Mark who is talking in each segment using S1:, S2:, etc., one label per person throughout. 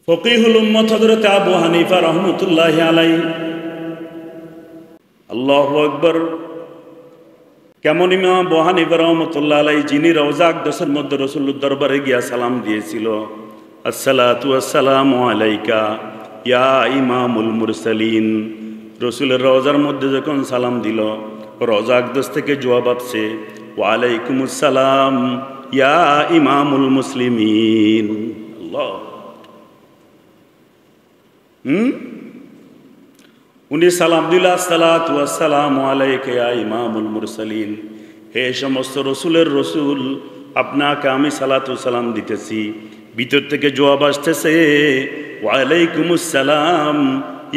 S1: ফকিহুল উম্মত হযরত আবু হানিফা রাহমাতুল্লাহি আলাইহি। আল্লাহু আকবার। কেমন ইমাম আবু হানিফা রাহমাতুল্লাহি আলাইহি, যিনি রওজা আকদাসের মধ্যে রাসূলুল্লাহর দরবারে গিয়া সালাম দিয়েছিল, আসসালাতু ওয়াসসালামু আলাইকা ইয়া ইমামুল মুরসালিন। রসুলের রওজার মধ্যে যখন সালাম দিল, রওজা আকদাস থেকে জবাব আসছে ওয়া আলাইকুমুস সালাম ইয়া ইমামুল মুসলিমিন। আল্লাহ। উনি সালাম দিল আসসালাতু ওয়াসসালামু আলাইকা ইয়া ইমামুল মুরসালিন। হে সমস্ত রসুলের রসুল, আপনাকে আমি সালাতু সালাম দিতেছি। ভিতর থেকে জবাব আসতেছে ওয়া আলাইকুমুস সালাম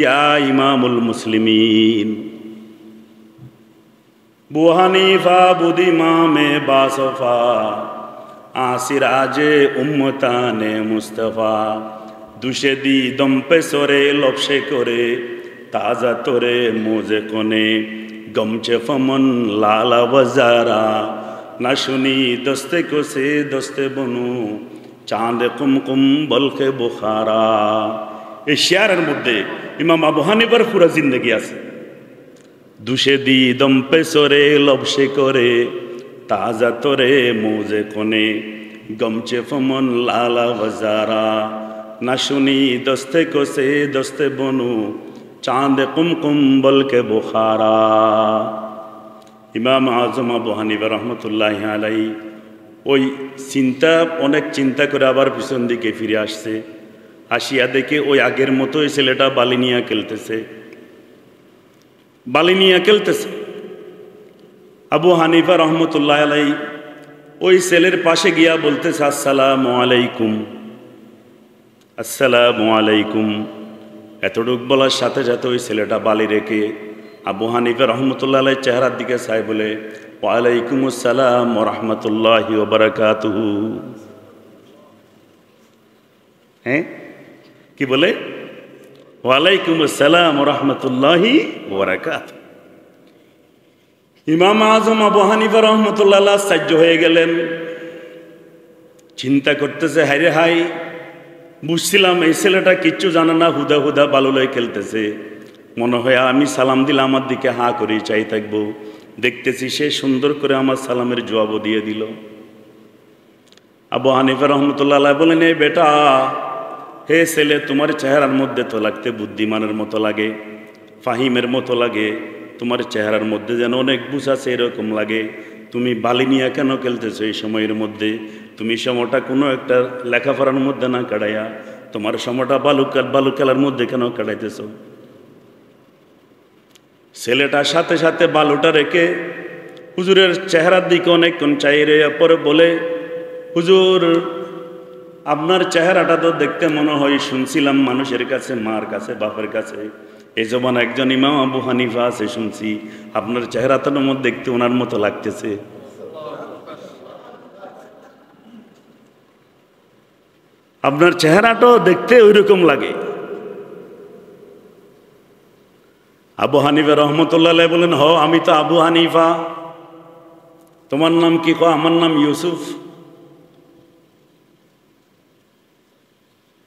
S1: ইয়া ইমামুল মুসলিমিন। আবু হানিফা বুদিমামে বাসফা আসিরাজে উম্মতানে মুস্তফা। দুশে দি দম পে সরে লপসে করে তাজা তোরে মোজে কোনে গমচে ফমন লালা বাজারা না শুনি দস্তে কোসে দস্তে বনু চাঁদ কুমকুম বলকে বুখারা। এই শেয়ারের মধ্যে ইমাম আবু হানিফার পুরা জিন্দগি আছে। দুশে দি দম পে সরে লপসে করে তাজা তোরে মোজে কোনে গমচে ফমন লালা বাজারা না শুনি দস্তে কোসে দস্তে বনু চাঁদ কুমকুম বলকে বুখারা। ইমাম আজম আবু হানিফা রহমতুল্লাহি আলাইহি ওই অনেক চিন্তা করে আবার পিছন দিকে ফিরে আসছে। আসিয়া দেখে ওই আগের মতোই ছেলেটা বালি নিয়ে খেলতেছে। আবু হানিফা রহমতুল্লাহি আলাইহি ওই ছেলের পাশে গিয়া বলতেছে আসসালামু আলাইকুম, আসসালামু আলাইকুম। এতটুক বলার সাথে সাথে ওই ছেলেটা বালি রেখে আবু হানিফা রহমতুল্লাহ আলাইহির চেহারার দিকে চাই বলে ওয়ালাইকুম আসসালাম ওয়া রাহমাতুল্লাহি ওয়া বারাকাতুহু। হ্যাঁ, কি বলে? ওয়ালাইকুম আসসালাম ওয়া রাহমাতুল্লাহি ওয়া বারাকাতুহু। ইমাম আজম আবু হানিফা রহমতুল্লাহ আলাইহি আশ্চর্য হয়ে গেলেন। চিন্তা করতেছে, হায় রে হায়, বুঝছিলাম এই ছেলেটা কিচ্ছু জানে না, হুদা হুদা বালুলয় খেলতেছে। মনে হয় আমি সালাম দিলে আমার দিকে হাঁ করে চাই থাকবো। দেখতেছি সে সুন্দর করে আমার সালামের জবাবও দিয়ে দিল। আবু হানিফা রহমতুল্লাহ আলাইহি বলেন, এই বেটা, হে ছেলে, তোমার চেহারার মধ্যে তো লাগতে বুদ্ধিমানের মতো লাগে, ফাহিমের মতো লাগে, তোমার চেহারার মধ্যে যেন অনেক বুঝ আছে এরকম লাগে। তুমি বালি নিয়ে কেন খেলতেছো এই সময়ের মধ্যে? তুমি সময়টা কোনো একটা লেখাপড়ার মধ্যে না কাটাইয়া তোমার সময়টা বালু খেলার মধ্যে কেন কাটাইতেছ? ছেলেটা সাথে সাথে বালুটা রেখে হুজুরের চেহারার দিকে অনেকক্ষণ চাইরে পরে বলে, হুজুর, আপনার চেহারাটা তো দেখতে মনে হয়, শুনছিলাম মানুষের কাছে, মার কাছে, বাপের কাছে, এই জবান একজন ইমাম আবু হানিফা আছে, শুনছি আপনার চেহারাটার মধ্যে দেখতে ওনার মতো লাগতেছে। আপনার চেহারাটাও দেখতে ওই রকম লাগে। আবু হানিফা রহমতুল্লাহ আলাইহি বলেন, হ, আমি তো আবু হানিফা। তোমার নাম কি? কো, আমার নাম ইউসুফ।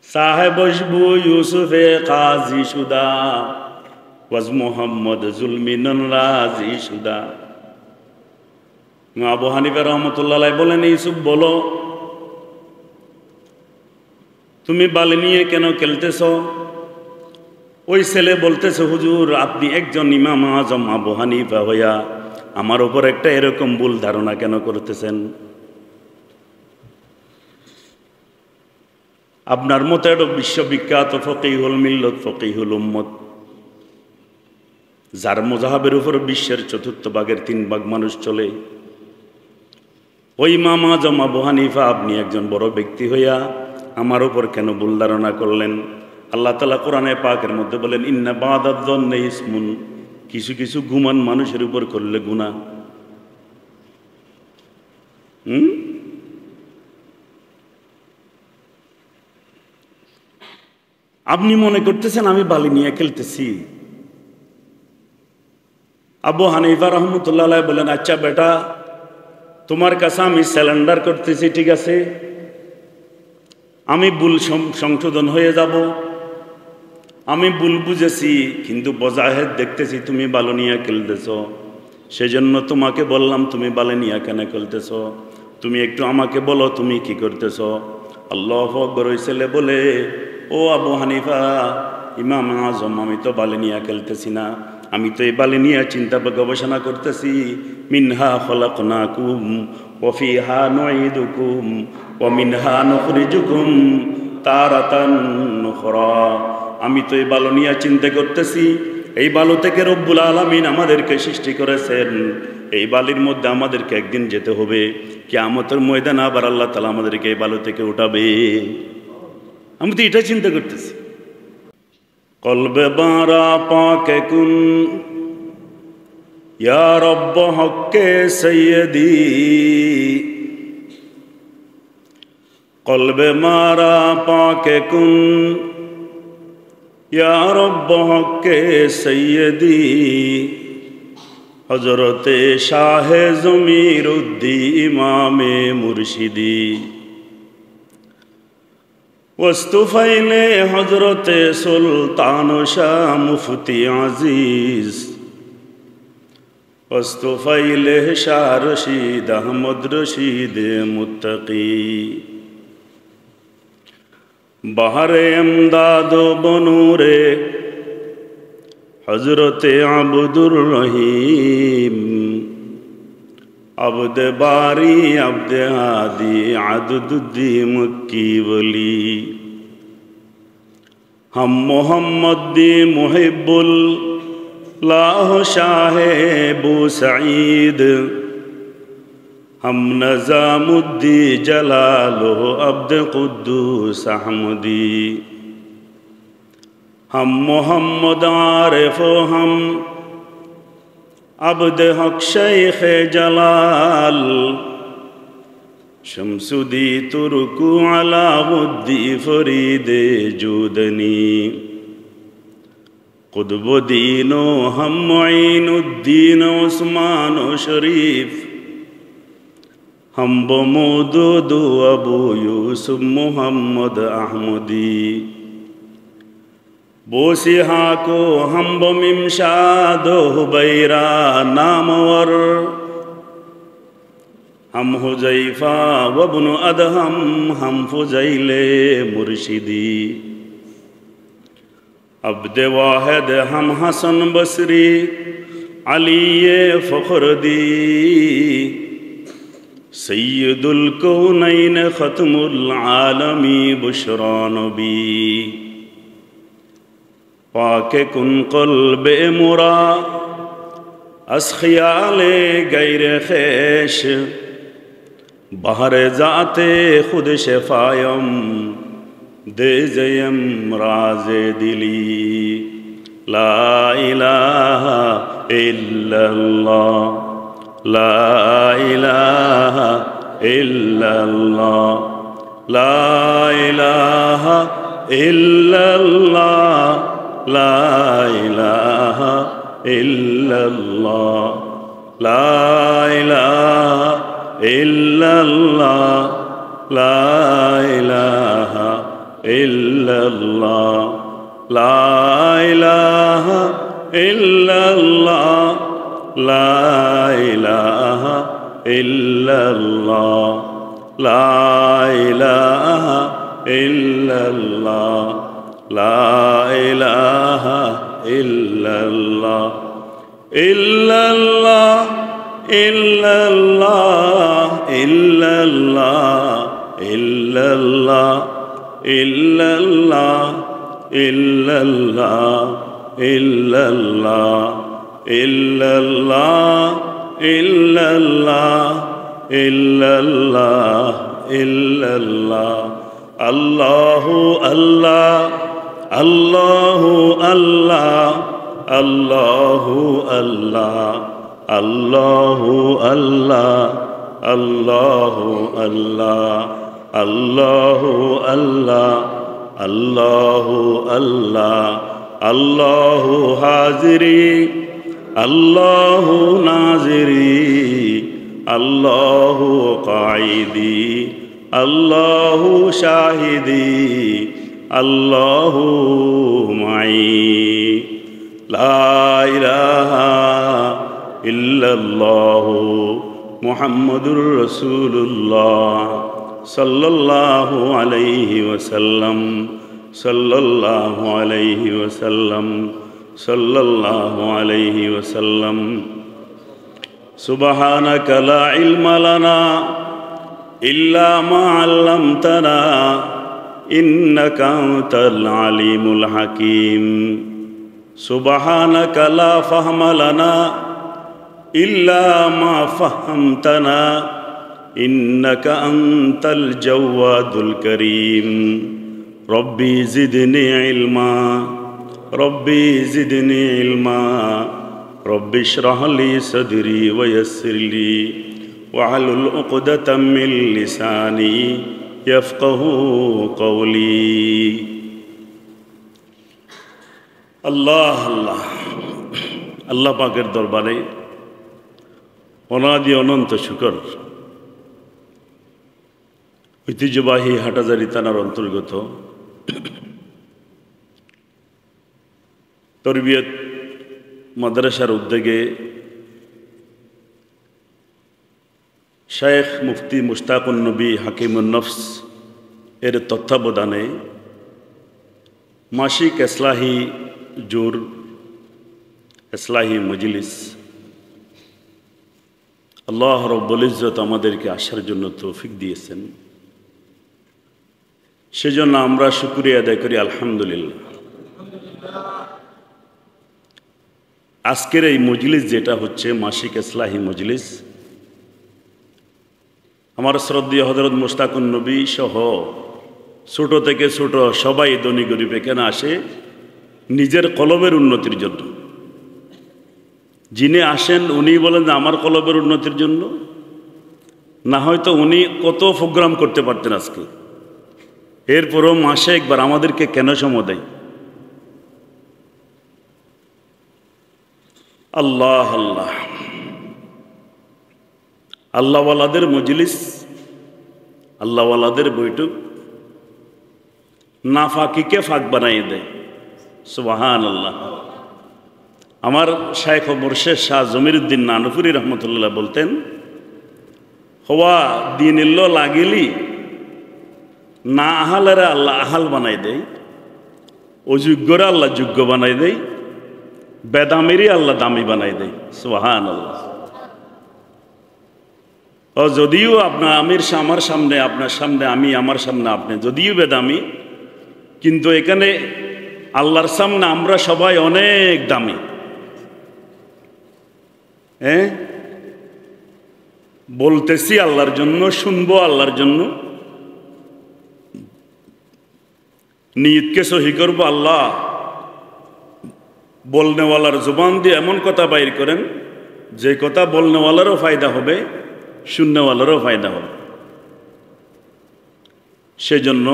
S1: সাহেব বসবু ইউসুফে কাজী শুদা ওয়াজ মোহাম্মদ জুলমিনন রাজি শুদা। আবু হানিফা রহমতুল্লাহ আলাইহি বলেন, ইউসুফ, বলো, তুমি বালি নিয়ে কেন খেলতেছ? ওই ছেলে বলতেছে, হুজুর, আপনি একজন ইমাম আজম আবু হানিফা হইয়া আমার উপর একটা এরকম ভুল ধারণা কেন করতেছেন? আপনার মতো একটা বিশ্ববিখ্যাত ফকিহুল মিল্লত, ফকিহুল উম্মত, যার মুজাহাবের উপর বিশ্বের 4 ভাগের 3 ভাগ মানুষ চলে, ওই ইমাম আজম আবু হানিফা, আপনি একজন বড় ব্যক্তি হইয়া আমার উপর কেন ভুল ধারণা করলেন? আল্লাহ তাআলা কোরআনে পাকের মধ্যে বলেন, ইন্না বাদায-যন্নি ইসমুন, কিছু কিছু গুমান মানুষের উপর করলে গুনাহ। আপনি মনে করতেছেন আমি বালি নিয়ে খেলতেছি? আবু হানিফা রহমতুল্লাহ আলাইহি বলেন, আচ্ছা বেটা, তোমার কাছে আমি স্যালেন্ডার করতেছি, ঠিক আছে, আমি ভুল সংশোধন হয়ে যাব, আমি ভুল বুঝেছি, কিন্তু বজাহের দেখতেছি তুমি ভালো নিয়ে খেলতেছ, সেজন্য তোমাকে বললাম তুমি ভালো নিয়ে কেন খেলতেছ, তুমি একটু আমাকে বলো তুমি কি করতেছ। আল্লাহু আকবার। ওই ছেলে বলে, ও আবু হানিফা, ইমাম আজম, আমি তো বালি নিয়ে খেলতেছি না, আমি তো এই বালি নিয়ে চিন্তা গবেষণা করতেছি। মিনহা খলাকনাকুম ওয়া ফিহা নুঈদুকুম ওয়া মিনহা নুখরিজুকুম তারাতান উখরা। আমি তো এই বালু নিয়ে চিন্তা করতেছি, এই বালু থেকে রব্বুল আলামিন আমাদেরকে সৃষ্টি করেছেন, এই বালির মধ্যে আমাদেরকে একদিন যেতে হবে, কিয়ামতের ময়দানে আবার আল্লাহ তাআলা আমাদেরকে এই বালু থেকে উঠাবে। আমি তো এটা চিন্তা করতেছি। কলবে বারা পাকে কুন ইয়া রব্ব হক্কে সৈয়দি, কলবে মারা পাকে কুন ইয়া রব্ব হক্কে সৈয়দি। হজরতে শাহে জমিরুদ্দি ইমামে মুর্শিদি, ওয়াস্তুফাইলে হজরতে সুলতান শাহ মুফতি আজিজ, ওয়াস্তুফাইলে শাহ রশিদ আহমদ রশিদ মুত্তাকি। বাহারে আমদাদ বনুরে হজরতে আবদুর রহিম, আবদ বারি আবদ হাদি আদুদ্দি মক্কি বলি। हम मोहम्मद दी मुहिब्बुल लाह शाहे बू सईद, हम नजामुद्दी जलालो अब्द कुद्दूस अहमदी। हम मोहम्मद आरिफ हम अब्द हक शेख जलाल, शमसुद्दी तुर्कु अलाउद्दी फरीदे जूदनी। कुतुबुद्दीनो हम मुईनुद्दीन उस्मान शरीफ, हम बमूदुदु अबू यूसुफ मुहम्मद अहमदी। बोसिहा को हम बमिमशादो हुबैरा नामवर, हम हुजैफा वब्नु अदहम हम फुजैले मुर्शिदी। अब्द वाहिद हम हसन बसरी अलीये फ़ख्रुद्दी, सय्यदुल कौनैन ख़त्मुल आलमी बुशरा नबी। पाके कुन क़ल्बे मुरा अस ख़याले गैर ख़ैश, बहरे जाते खुद शफायम दे जयम राज़े दिली। ला इलाहा इल्लल्लाह, ला इलाहा इल्लल्लाह, ला इलाहा इल्लल्लाह, ला इलाहा इल्लल्लाह, ला इलाहा इल्लल्लाह, ला इलाहा इल्लल्लाह, ला इलाहा इल्लल्लाह, ला इलाहा इल्लल्लाह, ला इलाहा इल्लल्लाह, ला इलाहा इल्लल्लाह, इल्लल्लाह इल्लल्लाह इल्लल्लाह इल्लल्लाह इल्लल्लाह इल्लल्लाह इल्लल्लाह इल्लल्लाह इल्लल्लाह इल्लल्लाह इल्लल्लाह। अल्लाहु अल्लाह अल्लाहु अल्लाह अल्लाहु अल्लाह अल्लाहु अल्लाह अल्लाहु अल्लाह अल्लाहु अल्लाह अल्लाहु अल्लाह। अल्लाहु हाज़िरी अल्लाहु नाज़िरी, अल्लाहु क़ाइदी আল্লাহু শাহিদি আল্লাহু মাই লা ইলাহা ইল্লাল্লাহু মুহাম্মাদুর রাসূলুল্লাহ সাল্লাল্লাহু আলাইহি ওয়াসাল্লাম সাল্লাল্লাহু আলাইহি ওয়াসাল্লাম সাল্লাল্লাহু আলাইহি ওয়াসাল্লাম সুবহানাকা লা ইলমা লানা ইল্লা মা আল্লামতানা ইন্নাকা আনতাল আলিমুল হাকীম সুবহানাকা লা ফাহমা লানা ইল্লা মা ফাহামতানা ইন্নাকা আনতাল জাওয়াদুল করিম রব্বি জিদনি ইলমা রব্বি জিদনি ইলমা রব্বি ইশরাহ লি সাদরি ওয়া ইয়াসসির লি ওয়াহলুল উকদাতাম মিন লিসানি ইয়াফকাহু কওলি আল্লাহ আল্লাহ আল্লাহ পাকের দরবারে অনাদি অনন্ত শুকর। ঐতিহ্যবাহী হাটাজারি থানার অন্তর্গত তরবিয়ত মাদ্রাসার উদ্যোগে শেখ মুফতি মুশতাকুন নবী হাকিমুন নফস এর তত্ত্বাবধানে মাসিক ইসলাহি জোর ইসলাহি মজলিস আল্লাহ রব্বুল ইজ্জত আমাদেরকে আসার জন্য তৌফিক দিয়েছেন, সেজন্য আমরা শুকরিয়া আদায় করি আলহামদুলিল্লাহ। আজকের এই মজলিস যেটা হচ্ছে মাসিক ইসলাহি মজলিস, আমার শ্রদ্ধেয় হযরত মুশতাকুন নবী সহ ছোট থেকে ছোট সবাই ধনী গরিব এখানে আসে নিজের কলবের উন্নতির জন্য। যিনি আসেন উনি বলেন যে আমার কলবের উন্নতির জন্য, না হয়তো উনি কত প্রোগ্রাম করতে পারতেন আজকে, এরপরও মাসে একবার আমাদেরকে কেন সময় দেয়? আল্লাহ আল্লাহ আল্লাহওয়ালাদের মজলিস, আল্লাহওয়ালাদের বৈঠক না ফাঁকিকে ফাঁক বানাই দেয়। সুবহানাল্লাহ। আমার শাইখ মুর্শেদ শাহ জমিরুদ্দিন নানুপুরি রহমতুল্লাহ বলতেন, হওয়া দিন ইল্লো লাগিলি না আহালেরা আল্লাহ আহাল বানাই দেয়, অযোগ্যরা আল্লাহ যোগ্য বানাই দেয়, বেদামেরই আল্লাহ দামি বানাই দেয়। সুবহানাল্লাহ। ও যদিও আপনার আমার সামনে আপনার সামনে আমি, আমার সামনে আপনি, যদিও বেদামি, কিন্তু এখানে আল্লাহর সামনে আমরা সবাই অনেক দামি। বলতেছি আল্লাহর জন্য, শুনবো আল্লাহর জন্য, নিয়তকে সহি করবো আল্লাহ। বলনেওয়ালার জবান দিয়ে এমন কথা বাইর করেন যে কথা বলনেওয়ালারও ফায়দা হবে, শুননেওয়ালারও ফায়দা হবে। সেজন্য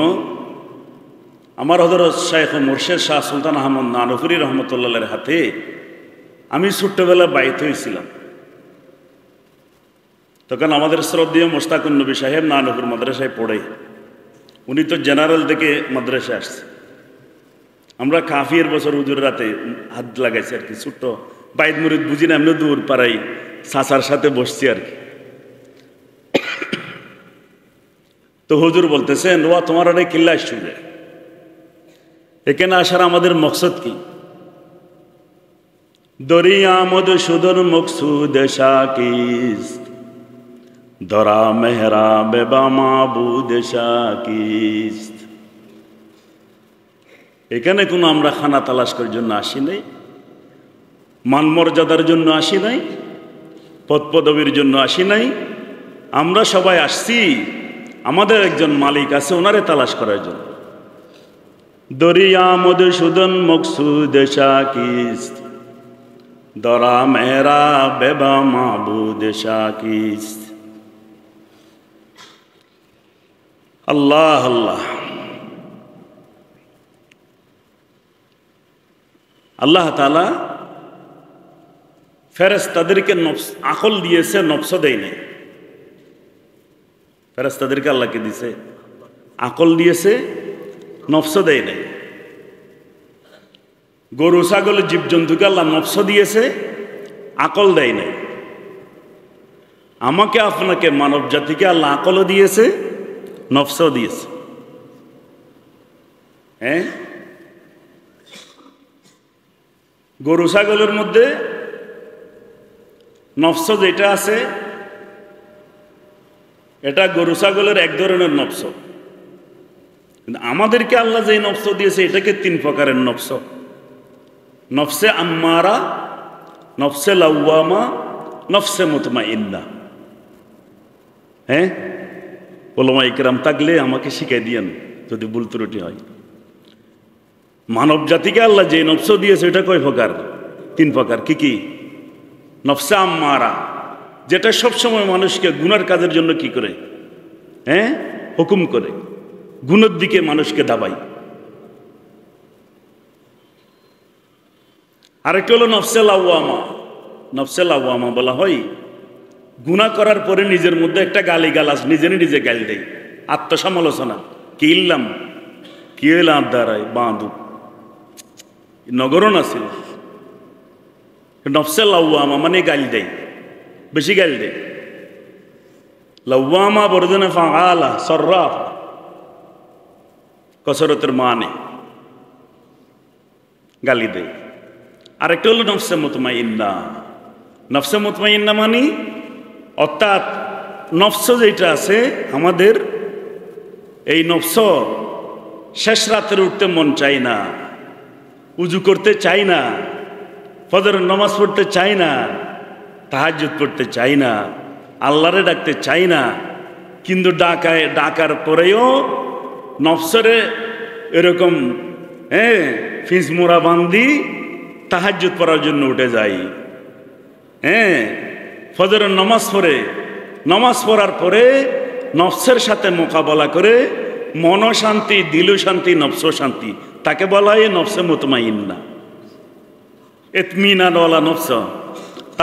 S1: আমার হযরত শাইখ মুর্শেদ শাহ সুলতান আহমদ নানুপুরি রহমতুল্লাহের হাতে আমি ছোট্টবেলা বাইত হয়েছিলাম। তখন আমাদের শ্রদ্ধেয় মুশতাকুন নবী সাহেব নানুপুর মাদ্রাসায় পড়ে, উনি তো জেনারেল থেকে মাদ্রাসায় আসছে। আমরা কাফির বছর হুজুর রাতে হাত লাগাইছি আর কি, ছোট্ট বাইত মুরিদ বুঝি না, এমনি দূর পাড়াই চাচার সাথে বসছি আর কি। তো হুজুর বলতেছেন, ওয়া তোমার অনেক কিল্লা শুনে এখানে আসার আমাদের মকসদ কি? দরিয়া মধুসূদন মকসুদ শাকিস্ত দরা মেহরা বেবা মাবুদ শাকিস্ত। এখানে কোনো আমরা খানা তালাশ করার জন্য আসি নাই, মান মর্যাদার জন্য আসি নাই, পদ পদবীর জন্য আসি নাই। আমরা সবাই আসছি আমাদের একজন মালিক আছে, ওনারে তালাশ করার জন্য। দরিয়া মধুসূদন মকসুদ শাকিস্ত দরা মেহরা বেবা মাবুদ শাকিস্ত। আল্লাহ আল্লাহ আল্লাহ তাআলা ফেরেশতাদেরকে আকল দিয়েছে, নফস দেয় নাই। ফেরেশতাদেরকে আল্লাহকে দিছে, আকল দিয়েছে, নফস দেয় নাই। গরু ছাগলের জীবজন্তুকে আল্লাহ নফস দিয়েছে, আকল দেয় নাই। আমাকে আপনাকে মানব জাতিকে আল্লাহ আকলও দিয়েছে, নফসও দিয়েছে। হ্যাঁ, গরু ছাগলের মধ্যে নফস যেটা আছে, এটা গরু ছাগলের এক ধরনের নফস। কিন্তু আমাদেরকে আল্লাহ যে নফস দিয়েছে এটাকে 3 প্রকারের নফস: নফসে আম্মারা, নফসে লাওয়ামা, নফসে মুতমাইন্না। হ্যাঁ, ওলামা ইকরাম থাকলে আমাকে শিখাই দিয়েন যদি ভুল ত্রুটি হয়। মানব জাতিকে আল্লাহ যে নফস দিয়েছে এটা কয় প্রকার? 3 প্রকার। কি কি? নফসে আম্মারা, যেটা সবসময় মানুষকে গুনার কাজের জন্য কি করে? হ্যাঁ, হুকুম করে, গুণের দিকে মানুষকে দাবাই। আরেকটা হলো নফসে লাওয়ামা। নফসে লাওয়ামা বলা হয় গুনাহ করার পরে নিজের মধ্যে একটা গালিগালাজ, নিজে গাল দেয়, আত্মসমালোচনা। কি ইল্লাম, কি হইলাম দ্বারাই বাঁধু নগরণ আছিল। নফসে লাওয়ামা মানে গাল দেয়, বেশি গাল দেয়। লাওয়ামা বর্জনে ফাআলা সররাফ, কসরতের মানে গালি দেয়। আরেকটা হলো নফসে মুতমাইন্না। নফসে মুতমাইন্না মানে অর্থাৎ নফস যেটা আছে আমাদের, এই নফস শেষ রাতের উঠতে মন চাই না, উজু করতে চাই না, ফজরের নামাজ পড়তে চাই না, তাহাজ্জুদ পড়তে চাই না, আল্লাহরে ডাকতে চাই না। কিন্তু ডাকার পরেও নফসরে এরকম ফিস মোড়া বান্ধি তাহাজ্জুদ পড়ার জন্য উঠে যাই। হ্যাঁ, ফজরের নামাজ পড়ার পরে নফসের সাথে মোকাবেলা করে মন শান্তি, দিল শান্তি, নফস শান্তি, তাকে বলা হয় নফসে মুতমাইন্না, ইতমিনানওয়ালা নফস।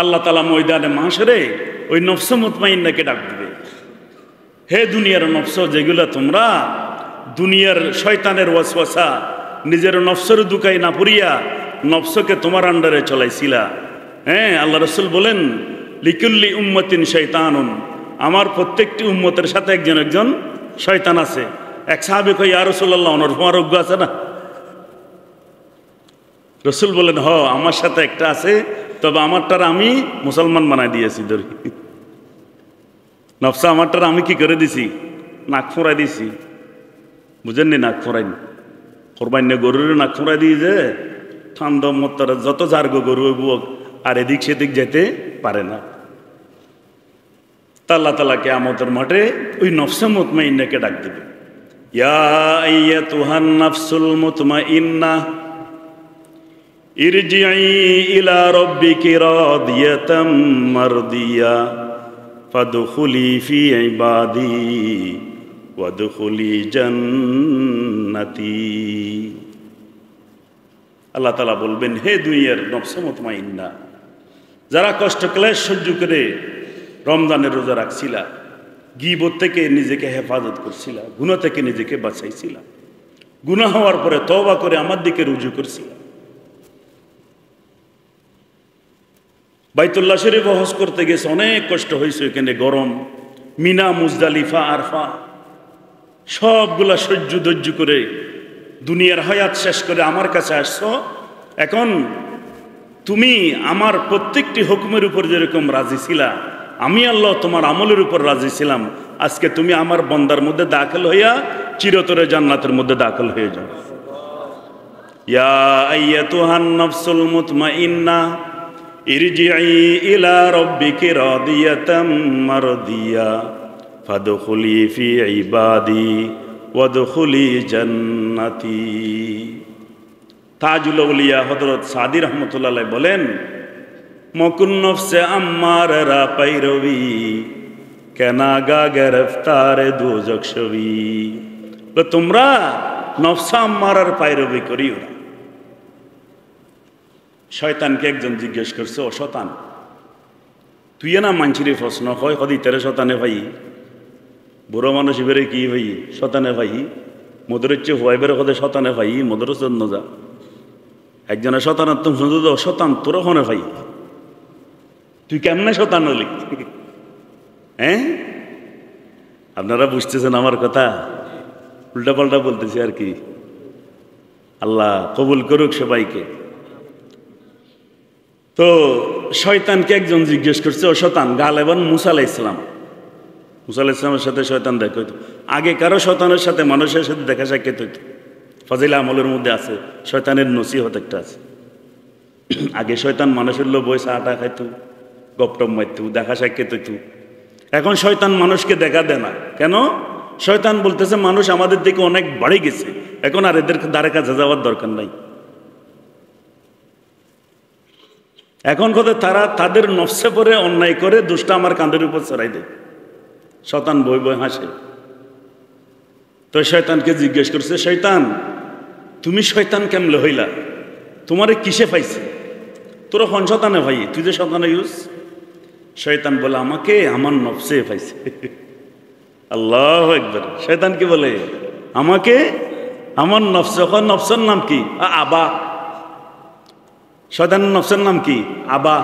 S1: আল্লাহ তাআলা ময়দানে মাহশরে ওই নফসে মুতমাইন্নাকে ডাক দিবে, হে দুনিয়ার নফস, যেগুলা তোমরা দুনিয়ার শয়তানের ওয়াসওয়াসা নিজের নফসের দুকাই না পড়িয়া নফসকে তোমার আন্ডারে চলাইছিলা। হ্যাঁ, আল্লাহ রাসূল বলেন লিকুল্লি উম্মতিন শয়তানুন, আমার প্রত্যেকটি উম্মতের সাথে একজন শয়তান আছে। এক সাহাবী কয়, ইয়া রাসূলুল্লাহ, ওনার আরোগ্য আছে না? রাসূল বলেন, হ, আমার সাথে একটা আছে, তবে আমারটার আমি মুসলমান বানাই দিয়েছি। ধরি নফসা আমারটার আমি কি করে দিছি? নাক ফোঁড়াই দিছি। বুঝেননি? নাক ফোঁড়াইনি, কোরবানি গরুর নাক ফোঁড়াই দিয়ে যে ঠান্ডা মত্তরা যত জার্গ গরু বুক আর এদিক সেদিক যেতে পারে না। আল্লাহ তাআলা কিয়ামতের মাঠে ওই নফসে মুতমাইন্নাকে ডাক দেবে, ইয়া আইয়াতুহান নাফসুল মুতমাইন্না ইরজিই ইলা রাব্বিকি রাদিয়াতাম মারদিয়া ফাদখুলি ফি ইবাদি ওয়াদখুলি জান্নাতি। আল্লাহ তাআলা বলবেন, হে দুনিয়ার নফসে মুতমাইন্না, যারা কষ্ট ক্লেশ সহ্য করে রমজানের রোজা রাখছিলা, গীবত থেকে নিজেকে হেফাজত করছিলা, গুনাহ থেকে নিজেকে বাঁচাইছিলা, গুনাহ হওয়ার পরে তওবা করে আমার দিকে রুজু করছিলা, বাইতুল্লাহ শরীফ হজ করতে গেছে, অনেক কষ্ট হয়েছে, এখানে গরম, মিনা, মুজদালিফা, আরফা, সবগুলা সহ্য ধৈর্য করে দুনিয়ার হায়াত শেষ করে আমার কাছে আসছো। এখন তুমি আমার প্রত্যেকটি হুকুমের উপর যেরকম রাজি ছিলা, আমি আল্লাহ তোমার আমলের উপর রাজি ছিলাম। আজকে তুমি আমার বন্দার মধ্যে দাখিল হইয়া চিরতরে জান্নাতের মধ্যে দাখিল হয়ে যাও। ইয়া আইয়াতুহান নাফসুল মুতমাইন্না ইরজিই ইলা রাব্বিকি রাদিয়াতাম মারদিয়া ফাদখুলি ফি ইবাদি ওয়াদখুলি জান্নাতি। তাজুল আউলিয়া হযরত সাদি রহমাতুল্লাহ আলাইহি বলেন, মকুন নফসে আম্মারা পাইরবি কেনাগা গ্রেফতারে দোজখ শবি। তোমরা নফসে আম্মারার পাইরবি করিও না। শয়তানকে একজন জিজ্ঞেস করছে, ও শয়তান, তুই না মানছিরে প্রশ্ন হয় হদি তেরে শতানে ভাই, বুড়ো মানুষ এবারে কি ভাই শতানে ভাই মধুর হচ্ছে হওয়াইবারে কথা শতানে ভাই মধুর চন্দ যা একজনের শতানাত্ম শুনতে তো শতান তোর হনে ভাই তুই কেমনে শতান হলি হ্যাঁ আপনারা বুঝতেছেন আমার কথা উল্টা পাল্টা বলতেছি আর কি আল্লাহ কবুল করুক সবাইকে তো শয়তানকে একজন জিজ্ঞেস করছে ও শতান গালেবান মুসা আলাইহিস সালাম মুসা আলাইহিস সালামের সাথে শয়তান দেখা হইতো আগে কারো শয়তানের সাথে মানুষের সাথে দেখা সাক্ষাৎ হইতো ফজিলা আমলের মধ্যে আছে শয়তানের নসিহত একটা আছে আগে শয়তান মানুষের লোভ বই চাটা খাইতো গপটপ মারতো দেখা সাক্ষাৎ হইতো এখন শয়তান মানুষকে দেখা দেয় না কেন শয়তান বলতেছে মানুষ আমাদের দিকে অনেক বাড়ে গেছে এখন আর এদের দ্বারে কাছে যাওয়ার দরকার নাই এখন কথা তারা তাদের নফসে পরে অন্যায় করে দুষ্টা আমার কাঁধের উপর চড়াই দেয় শয়তান বই বই হাসে তো শয়তানকে জিজ্ঞেস করছে শয়তান তুমি শয়তান কেমলে হইলা তোমারে কিসে পাইছে তোরা হন শতানে ভাই তুই যে শতানে ইউজ শয়তান বলে আমাকে আমার নফসে পাইছে আল্লাহু আকবার শয়তান কি বলে আমাকে আমার নফসে নফসের নাম কি আবা শয়তানের নফসের নাম কি আবা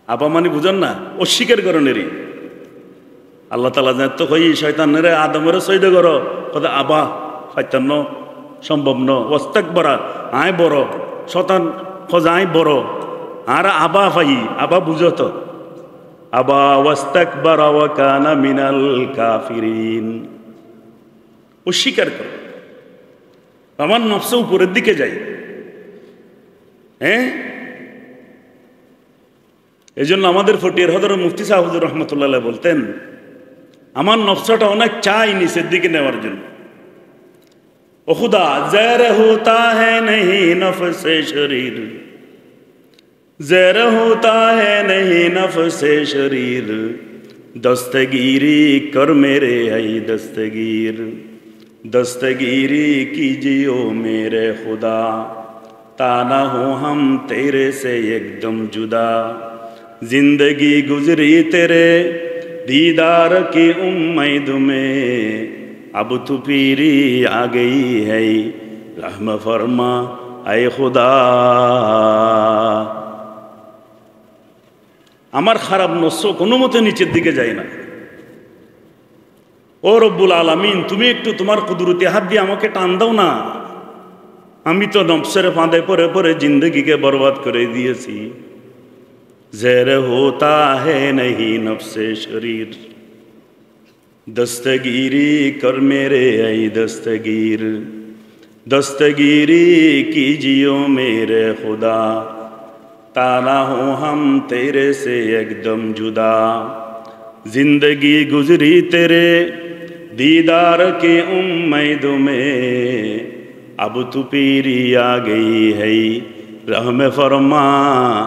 S1: আবা মানে বুঝেন না অস্বীকার করণেরই আল্লাহ তাআলা জানেন তো কই শয়তানের আদমের সৈদ করো কথা আবা ফাইতান্ন সম্ভব ন ওয়াস্তাকবারা আয় বড় শতান খোঁজাই বড় আর আবা ভাই আবা বুঝো তো আবা ওয়াস্তাকবারা ওয়া কানা মিনাল কাফিরিন অস্বীকার করো আমার নফস উপরের দিকে যায় হ্যাঁ এই জন্য আমাদের ফটিয়ার হযরত মুফতি সাহেব হুজুর রহমতুল্লাহ আলাইহি বলতেন আমার নফসটা অনেক চাই নিচের দিকে নেওয়ার জন্য ও খুদা জের হোতা হ্যায় নেহি নফসে শরীর জের হোতা হ্যায় নেহি নফসে শরীর দস্তগিরি কর মেরে আই দস্তগির दस्तगीरी कीजियो मेरे खुदा ता ना हो हम तेरे से एकदम जुदा जिंदगी गुजरी तेरे दीदार की उम्मीद में अब तू पीरी आ गई है रहम फरमा आए खुदा আমার খারাপ নফস কোনো মতে নিচের দিকে যায় না ও রব্বুল আলামিন তুমি একটু তোমার কুদরতি হাত দিয়ে আমাকে টান দাও না আমি তো নফসের ফাঁদে পড়ে পড়ে জিন্দগিকে বরবাদ করে দিয়েছি জের হোতা হে नहीं নফসে শরীর দস্তগিরি কর মেরে আই দস্তগির দস্তগিরি कीजियो मेरे खुदा ता ना हो हम तेरे से एकदम जुदा जिंदगी गुजरी तेरे दीदार की उम्मीद में अब तू पीरी आ गई है रहम फरमा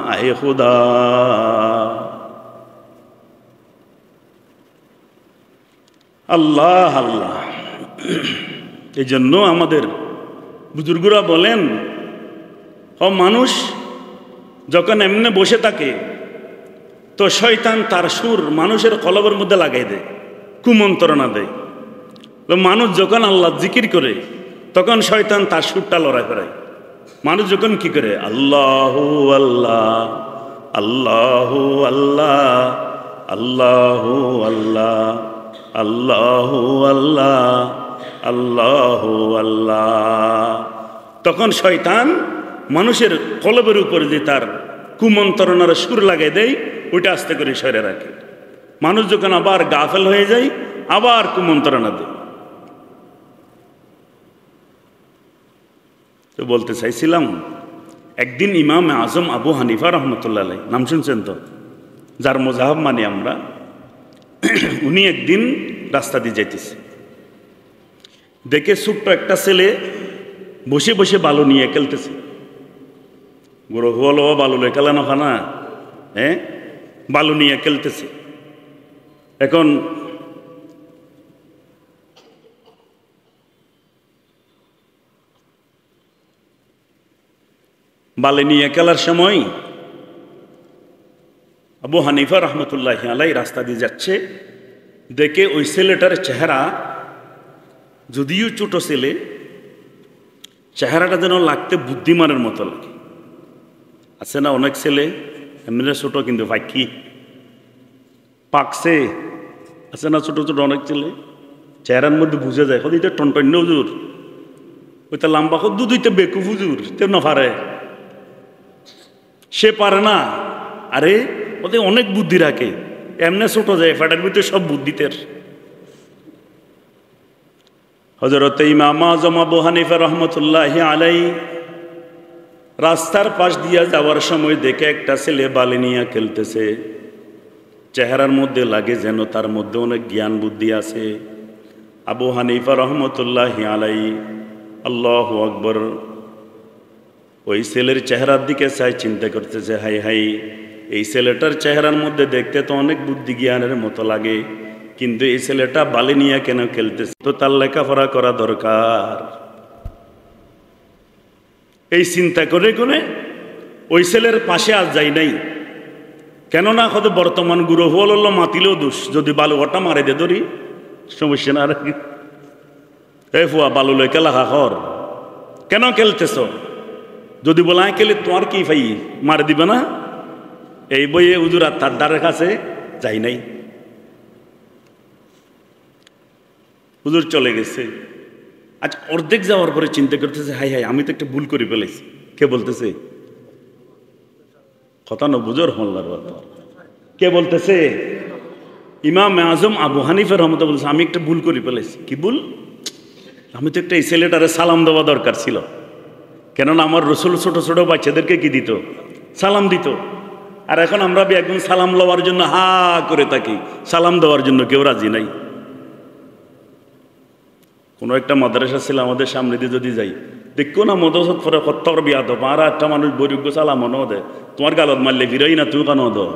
S1: आए खुदा আল্লাহ আল্লাহ এই জন্য আমাদের বুজুর্গরা বলেন মানুষ যখন এমনি বসে থাকে তো শয়তান তার সুর মানুষের কলবের মধ্যে লাগাই দেয় কুমন্ত্রণা দেয় তো মানুষ যখন আল্লাহ জিকির করে তখন শয়তান তার সুরটা লড়াই করায় মানুষ যখন কি করে আল্লাহু আল্লাহ আল্লাহু আল্লাহ আল্লাহু আল্লাহ আল্লাহু আল্লাহ আল্লাহু আল্লাহ তখন শয়তান মানুষের কলবের উপরে যে তার কুমন্ত্রণার সুর লাগাই দেয় ওইটা আস্তে করে সরে রাখে মানুষ যখন আবার গাফেল হয়ে যায় আবার কুমন্ত্রণা দেয় তো বলতে চাইছিলাম একদিন ইমাম আজম আবু হানিফা রহমতুল্লাহ আলাইহি নাম শুনছেন তো যার মজাহাব মানি আমরা উনি একদিন রাস্তা দিয়ে যাইতেছে দেখে ছোট্ট একটা ছেলে বসে বসে বালু নিয়ে খেলতেছে বড় হলো বালু লয়ে খেলানো খানা হ্যাঁ বালু নিয়ে খেলতেছে এখন বালি নিয়ে খেলার সময় আবু হানিফা রহমতুল্লাহ আলাইহি রাস্তা দিয়ে যাচ্ছে দেখে ওই ছেলেটার চেহারা, যদিও ছোট ছেলে, চেহারাটা যেন লাগতে বুদ্ধিমানের মতো লাগে। আছে না অনেক ছেলে এমনি ছোট কিন্তু ফাঁকি পাকছে, আছে না ছোট ছোট অনেক ছেলে, চেহারার মধ্যে বুঝে যায় হদিতে টনটন্য হুজুর, ওইটা লম্বা হদ্দু দুইতে বেকুফ হুজুর, তেমন পারে, সে পারে না। আরে ওদের অনেক বুদ্ধি রাখে, এমনি ছোট যায়, ফ্যাটের ভিতরে সব বুদ্ধিতের। হযরত ইমাম আযম আবু হানিফা রাহমাতুল্লাহি আলাইহি রাস্তার পাশ দিয়া যাওয়ার সময় দেখে একটা ছেলে বালি নিয়ে খেলতেছে। চেহারার মধ্যে লাগে যেন তার মধ্যে অনেক জ্ঞান বুদ্ধি আছে। আবু হানিফা রাহমাতুল্লাহি আলাইহি আল্লাহু আকবার, ওই ছেলের চেহারার দিকে চাই চিন্তা করতেছে, হাই হাই, এই ছেলেটার চেহারার মধ্যে দেখতে তো অনেক বুদ্ধি জ্ঞানের মতো লাগে, কিন্তু এই ছেলেটা বালি নিয়ে কেন খেলতেছে? তো তার লেখাপড়া করা দরকার। এই চিন্তা করে করে ওই ছেলের পাশে আজ যাই নাই। কেননা হয়তো বর্তমান গুরু হল মাতিলেও দোষ, যদি বালুঘাটা মারে দে ধরি সমস্যা না। এই ফুয়া বালু লই খেলা হর কেন খেলতেছ? যদি বলা খেলে তোমার কি ভাই মারে দিবে না? এই বইয়ে হুজুর আর তার দ্বারের কাছে যাই নাই। হুজুর চলে গেছে। আজ অর্ধেক যাওয়ার পরে চিন্তা করতেছে, হাই হাই, আমি তো একটা ভুল করে ফেলেছি। কে বলতেছে? কথা না বুঝর হল্লার কথা। কে বলতেছে? ইমাম আজম আবু হানিফা রহমতুল্লাহ বলছে, আমি একটা ভুল করে ফেলেছি। কি ভুল? আমি তো একটা এই ছেলেটারে সালাম দেওয়া দরকার ছিল। কেননা আমার রসুল ছোট ছোট বাচ্চাদেরকে কি দিত? সালাম দিত। আর এখন আমরা একজন সালাম লওয়ার জন্য হা করে থাকি, সালাম দেওয়ার জন্য কেউ রাজি নাই। কোনো একটা মাদ্রাসা ছিল আমাদের সামনে দিয়ে যদি যাই, দেখো না মদরসাত পরে কত্তর বিয়া দো, আর একটা মানুষ বৈরোগ্য সালাম ন দে, তোমার গালত মারলে ফিরাই না, তুই কেন দো?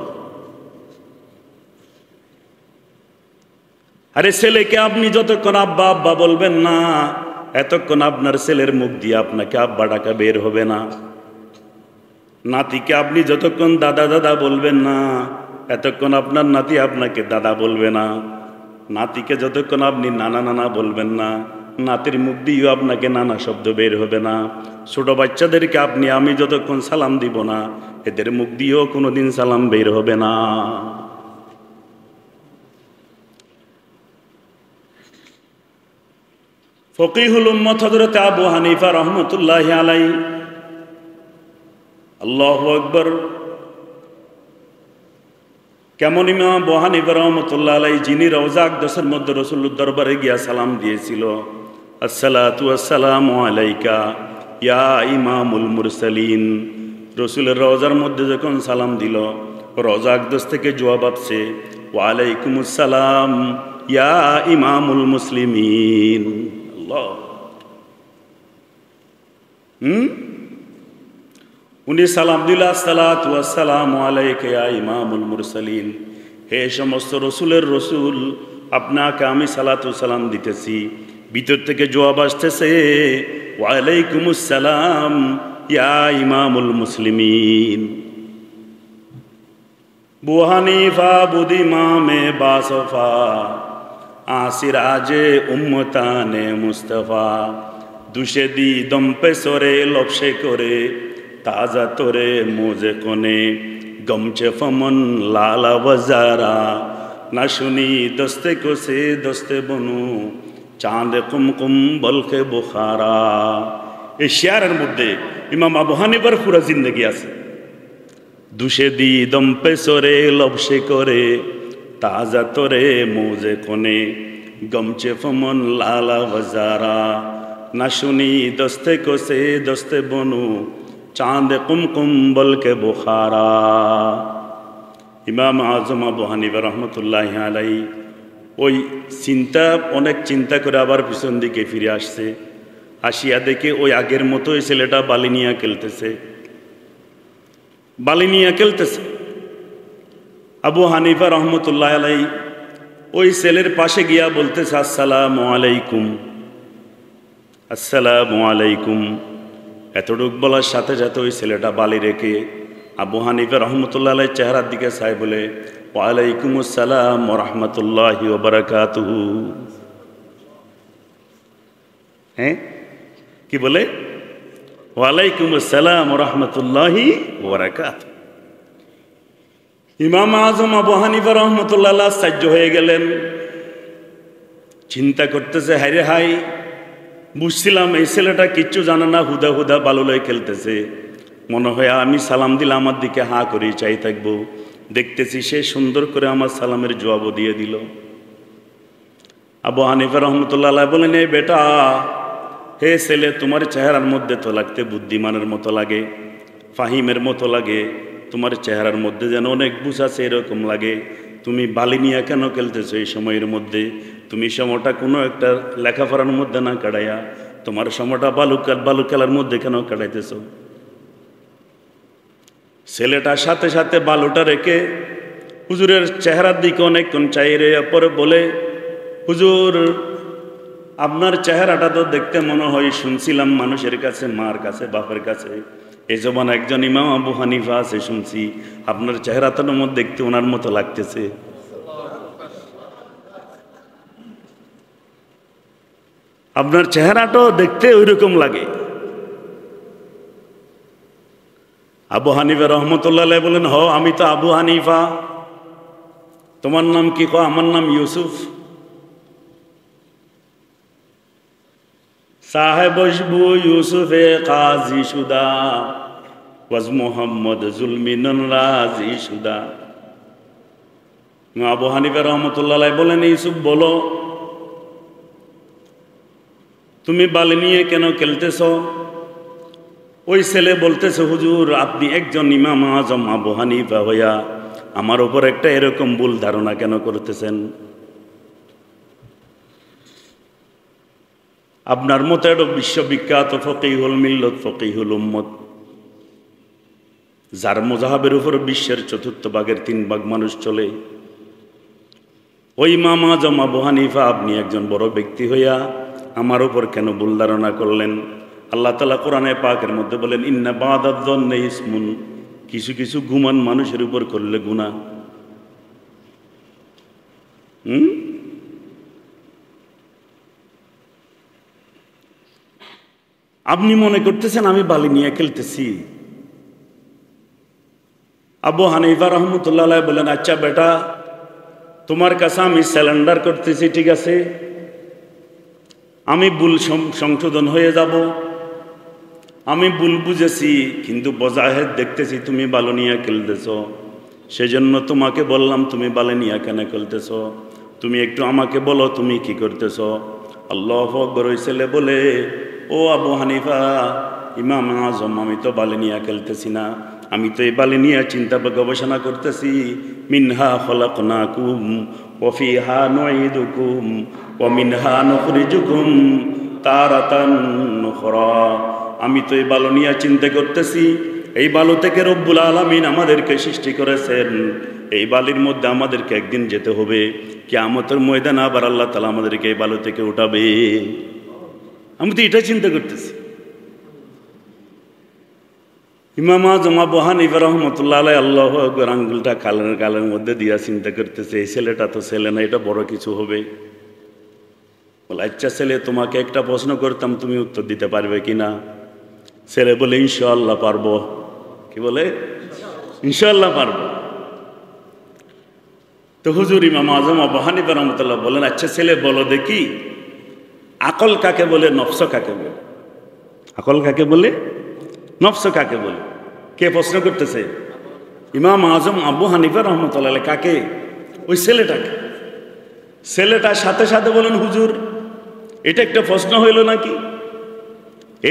S1: আরে ছেলেকে আপনি যতক্ষণ আব্বা আব্বা বলবেন না, এতক্ষণ আপনার ছেলের মুখ দিয়ে আপনাকে আব্বা ডাকা বের হবে না। নাতিকে আপনি যতক্ষণ দাদা দাদা বলবেন না, এতক্ষণ আপনার নাতি আপনাকে দাদা বলবে না। নাতিকে যতক্ষণ আপনি নানা নানা বলবেন না, নাতির মুখ দিয়েও আপনাকে নানা শব্দ বের হবে না। ছোট বাচ্চাদেরকে আপনি আমি যতক্ষণ সালাম দিব না, এদের মুখ দিয়েও কোনোদিন সালাম বের হবে না। ফকিহুল উম্মত হযরত আবু হানিফা রাহমাতুল্লাহি আলাইহি, আল্লাহু আকবার। কেমন ইমাম আবু হানিফা রাহমাতুল্লাহি আলাইহি, যিনি রওজা আকদাসের মধ্যে রাসূলুল্লাহর দরবারে গিয়া সালাম দিয়েছিল, আসসালাতু ওয়াসসালামু আলাইকা ইয়া ইমামুল মুরসালিন। রাসূলের রওজার মধ্যে যখন সালাম দিল, রওজা আকদাস থেকে জবাব আসছে, ওয়া আলাইকুমুস সালাম ইয়া ইমামুল মুসলিমিন। আল্লাহ, উনি সালাম দিল, আসসালাতু ওয়াসসালামু আলাইকা ইয়া ইমামুল মুরসালিন, হে সমস্ত রসুলের রসুল, আপনাকে আমি সালাতু সালাম দিতেছি। ভিতর থেকে জবাব আসতেছে, ওয়া আলাইকুমুস সালাম ইয়া ইমামুল মুসলিমিন। বু হানিফা বুদিমামে বাসফা, আসিরাজে উম্মতানে মুস্তফা, দুশে দি দম পে সরে লপসে করে, তাজা তোরে মোজে কোনে, গমছে ফমন লালা বাজারা, না শুনি দস্তে কোসে দস্তে বনু, চাঁদ কুমকুম বলকে বুখারা। এই শেয়ারের মধ্যে ইমাম আবু হানিফার পুরা জিন্দগি আছে। দুশে দি দম পে সরে লপসে করে, তাজা তোরে মোজে কোনে, গমছে ফমন লালা বাজারা, না শুনি দস্তে কোসে দস্তে বনু, চাঁদ কুমকুম বলকে বুখারা। ইমাম আজম আবু হানিফা রহমতুল্লাহি আলাইহি ওই অনেক চিন্তা করে আবার পিছন দিকে ফিরে আসছে। আসিয়া দেখে ওই আগের মতোই ছেলেটা বালি নিয়ে খেলতেছে, বালি নিয়ে খেলতেছে। আবু হানিফা রহমতুল্লাহি আলাইহি ওই ছেলের পাশে গিয়া বলতেছে, আসসালামু আলাইকুম, আসসালামু আলাইকুম। এতটুক বলার সাথে সাথে ওই ছেলেটা বালি রেখে আবু হানিফা রহমতুল্লাহ আলাইহির চেহারার দিকে চাই বলে, ওয়ালাইকুম আসসালাম ওয়া রাহমাতুল্লাহি ওয়া বারাকাতুহু। হ্যাঁ, কি বলে? ওয়ালাইকুম আসসালাম ওয়া রাহমাতুল্লাহি ওয়া বারাকাতুহু। ইমাম আজম আবু হানিফা রহমতুল্লাহ আলাইহি আশ্চর্য হয়ে গেলেন, চিন্তা করতেছে, হায় রে হায়, বুঝছিলাম এই ছেলেটা কিচ্ছু জানে না, হুদা হুদা বালু লয়ে খেলতেছে, মনে হয় আমি সালাম দিলে আমার দিকে হা করে চাই থাকবো, দেখতেছি সে সুন্দর করে আমার সালামের জবাবও দিয়ে দিল। আবু হানিফা রহমতুল্লাহ আলাইহি বলেন, এই বেটা, হে ছেলে, তোমার চেহারার মধ্যে তো লাগতে বুদ্ধিমানের মতো লাগে, ফাহিমের মতো লাগে, তোমার চেহারার মধ্যে যেন অনেক বুঝ আছে এরকম লাগে, তুমি বালি নিয়ে কেন খেলতেছো এই সময়ের মধ্যে? তুমি সময়টা কোনো একটা লেখাপড়ার মধ্যে না কাটাইয়া তোমার সময়টা বালু খেলার মধ্যে কেন কাটাইতেছো? ছেলেটার সাথে সাথে বালুটা রেখে হুজুরের চেহারার দিকে অনেকক্ষণ চাইরে পরে বলে, হুজুর, আপনার চেহারাটা তো দেখতে মনে হয়, শুনছিলাম মানুষের কাছে, মার কাছে, বাপের কাছে, এই জবান একজন ইমাম আবু হানিফা আছে, শুনছি আপনার চেহারাটার মধ্যে দেখতে ওনার মতো লাগতেছে। আপনার চেহারাটাও দেখতে ওইরকম লাগে। আবু হানিফা রহমতুল্লাহ আলাইহি বলেন, হ, আমি তো আবু হানিফা। তোমার নাম কি? কো, আমার নাম ইউসুফ। সাহেব বসবু ইউসুফে কাজী শুদা ওয়াজ মোহাম্মদ জুলমিনন রাজি শুদা। আবু হানিফা রহমতুল্লাহ আলাইহি বলেন, ইউসুফ, বলো, তুমি বালি নিয়ে কেন খেলতেছ? ওই ছেলে বলতেছে, হুজুর, আপনি একজন ইমাম আজম আবু হানিফা হইয়া আমার উপর একটা এরকম ভুল ধারণা কেন করতেছেন? আপনার মতো একটা বিশ্ববিখ্যাত ফকিহুল মিল্লত, ফকিহুল উম্মত, যার মুজাহাবের উপর বিশ্বের 4 ভাগের 3 ভাগ মানুষ চলে, ওই ইমাম আজম আবু হানিফা, আপনি একজন বড় ব্যক্তি হইয়া আমার উপর কেন ভুল ধারণা করলেন? আল্লাহ তাআলা কোরআনে পাকের মধ্যে বলেন, ইন্না বাদায-যন্নি ইসমুন, কিছু কিছু গুমান মানুষের উপর করলে গুনাহ। আপনি মনে করতেছেন আমি বালি নিয়ে খেলতেছি? আবু হানিফা রহমতুল্লাহ আলাইহি বলেন, আচ্ছা বেটা, তোমার কাছে আমি স্যালেন্ডার করতেছি, ঠিক আছে, আমি ভুল সংশোধন হয়ে যাব, আমি ভুল বুঝেছি, কিন্তু বজাহের দেখতেছি তুমি বালু নিয়ে খেলতেছ, সেজন্য তোমাকে বললাম তুমি বালি নিয়ে কেন খেলতেছ, তুমি একটু আমাকে বলো তুমি কি করতেছ। আল্লাহু আকবার। ওই ছেলে বলে, ও আবু হানিফা, ইমাম আজম, আমি তো বালি নিয়ে খেলতেছি না, আমি তো এই বালি নিয়ে চিন্তা গবেষণা করতেছি। মিনহা খলাকনাকুম ওয়া ফিহা নুঈদুকুম ওয়া মিনহা নুখরিজুকুম তারাতান উখরা। আমি তো এই বালু নিয়ে চিন্তা করতেছি, এই বালু থেকে রব্বুল আলামিন আমাদেরকে সৃষ্টি করেছেন, এই বালির মধ্যে আমাদেরকে একদিন যেতে হবে, কিয়ামতের ময়দানে আবার আল্লাহ তাআলা আমাদেরকে এই বালু থেকে উঠাবে। আমি তো এটা চিন্তা করতেছি। ইমাম আজম আবু হানিফা রহমতুল্লাহ আলাইহি আল্লাহু আকবার আঙ্গুলটা গালের মধ্যে দিয়া চিন্তা করতেছে, এই ছেলেটা তো ছেলে না, এটা বড় কিছু হবে। বলে, আচ্ছা ছেলে, তোমাকে একটা প্রশ্ন করতাম, তুমি উত্তর দিতে পারবে কিনা? ছেলে বলে, ইনশাআল্লাহ পারবো। কি বলে? ইনশাআল্লাহ পারবো। তো হুজুর ইমাম আজম আবু হানিফা রহমতুল্লাহ বলেন, আচ্ছা ছেলে, বলো দেখি, আকল কাকে বলে, নফস কাকে বলে? আকল কাকে বলে, নফস কাকে বলে? কে প্রশ্ন করতেছে? ইমাম আজম আবু হানিফা রহমতুল্লাহ। কাকে? ওই ছেলেটাকে। ছেলেটার সাথে সাথে বলেন, হুজুর, এটা একটা প্রশ্ন হইল নাকি?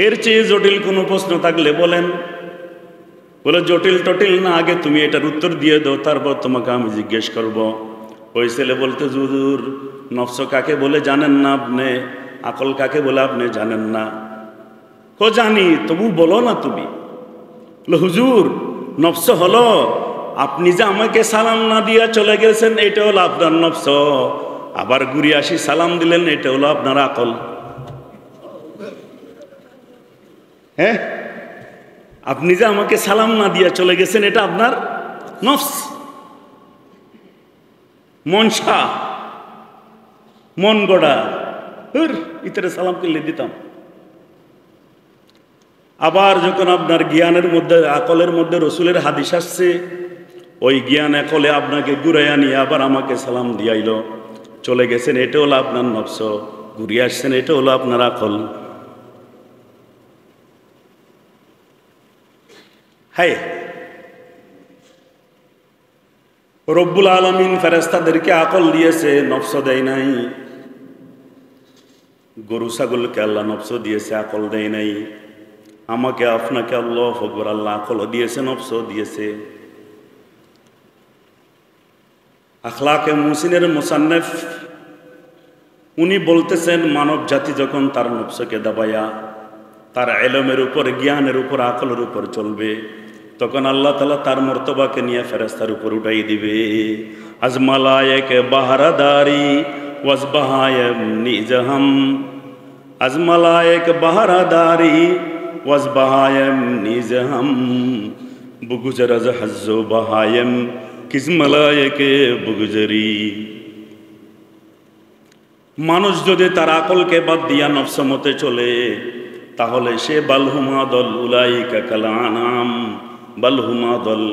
S1: এর চেয়ে জটিল কোনো প্রশ্ন থাকলে বলেন। বলে, জটিল টটিল না, আগে তুমি এটার উত্তর দিয়ে দাও, তারপর তোমাকে আমি জিজ্ঞেস করব। ওই ছেলে বলতে, হুজুর, নফস কাকে বলে জানেন না আপনি? আকল কাকে বলে আপনি জানেন না? কো, জানি, তবু বলো না তুমি। বলে, হুজুর, নফস হলো আপনি যে আমাকে সালাম না দিয়া চলে গেছেন, এটা হলো আপনার নফস, আবার ঘুরে আসি সালাম দিলেন, এটা হলো আপনার আকল। হ্যাঁ, আপনি যে আমাকে সালাম না দিয়া চলে গেছেন, এটা আপনার নফস, মনসা, মন গড়া। ইতারে সালাম করলে দিতাম। আবার যখন আপনার জ্ঞানের মধ্যে, আকলের মধ্যে রসুলের হাদিস আসছে, ওই জ্ঞান আকলে আপনাকে ঘুরাইয়া নিয়ে আবার আমাকে সালাম দিয়াইল, চলে গেছেন, এটা হলো আপনার নফস। ঘুরিয়ে আসছেন, এটা হলো আপনার আকল। হায়, রব্বুল আলামিন ফেরেশতাদেরকে আকল দিয়েছে, নফস দেয় নাই। গরু ছাগলকে আল্লাহ নফস দিয়েছে, আকল দেয় নাই। আমাকে আপনাকে আল্লাহু আকবার, আল্লাহ আকল দিয়েছে, নফস দিয়েছে। আখলাকে মুহসিনের মুসান্নিফ উনি বলতেছেন, মানব জাতি যখন তার নফসকে দাবায়া তার ইলমের উপর, জ্ঞানের উপর, আকলের উপর চলবে, তখন আল্লাহ তাআলা তার মর্তবাকে নিয়ে ফেরেশতার উপর উঠাই দিবে। আজ মালায়েকে বাহারাদারি ওয়াজবাহায়াম নিজাহাম, আজ মালায়েক বাহারাদারি ওয়াজবাহায়াম নিজাহাম, বুগুজর আজ হাজ্জু বাহায়াম কিস মালায়েকে বুগুজরি। মানুষ যদি তার আকলকে বাদ দিয়া নফস মতে চলে, তাহলে সে বালহুমাদল উলাইকা কাল আনাম বালহুমাদল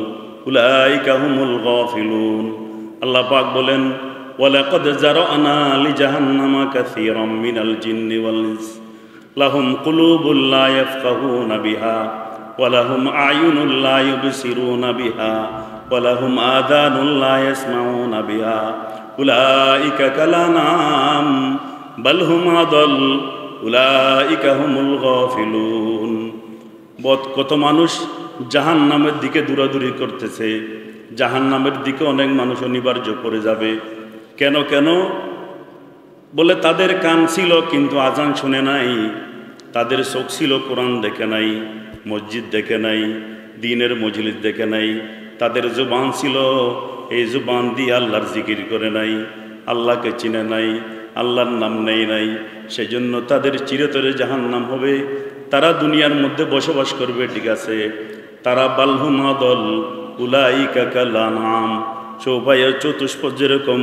S1: উলাইকা হুমুল গাফিলুন। আল্লাহ পাক বলেন, ওয়ালাকাদ জারানা লিজাহান্নামা কাসীরাম মিনাল জিন্নি ওয়াল ইনস লাহুম কুলুবুল লা ইয়াফকাহুনা বিহা ওয়া লাহুম আয়ুনুল লা ইউবসিরুনা বিহা ওয়া লাহুম আযানুল লা ইয়াসমাউনা বিহা উলাইকা কাল আনাম বাল হুম আদাল উলাইকা হুমুল গাফিলুন। কত মানুষ জাহান্নামের দিকে দৌড়াদৌড়ি করতেছে, জাহান্নামের দিকে অনেক মানুষ অনিবার্য করে যাবে। কেন কেন বলে, তাদের কান ছিল কিন্তু আজান শুনে নাই, তাদের চোখ ছিল কোরআন দেখে নাই, মসজিদ দেখে নাই, দ্বীনের মজলিস দেখে নাই, তাদের জবান ছিল, এই জবান দিয়ে আল্লাহর জিকির করে নাই, আল্লাহকে চিনে নাই, আল্লাহর নাম নেই নাই। সেজন্য তাদের চিরতরে জাহান্নাম হবে। তারা দুনিয়ার মধ্যে বসবাস করবে, ঠিক আছে, তারা বালহুমাদল উলাইকা কাল আনআম, চৌপাইয়ের চতুষ্পদ যেরকম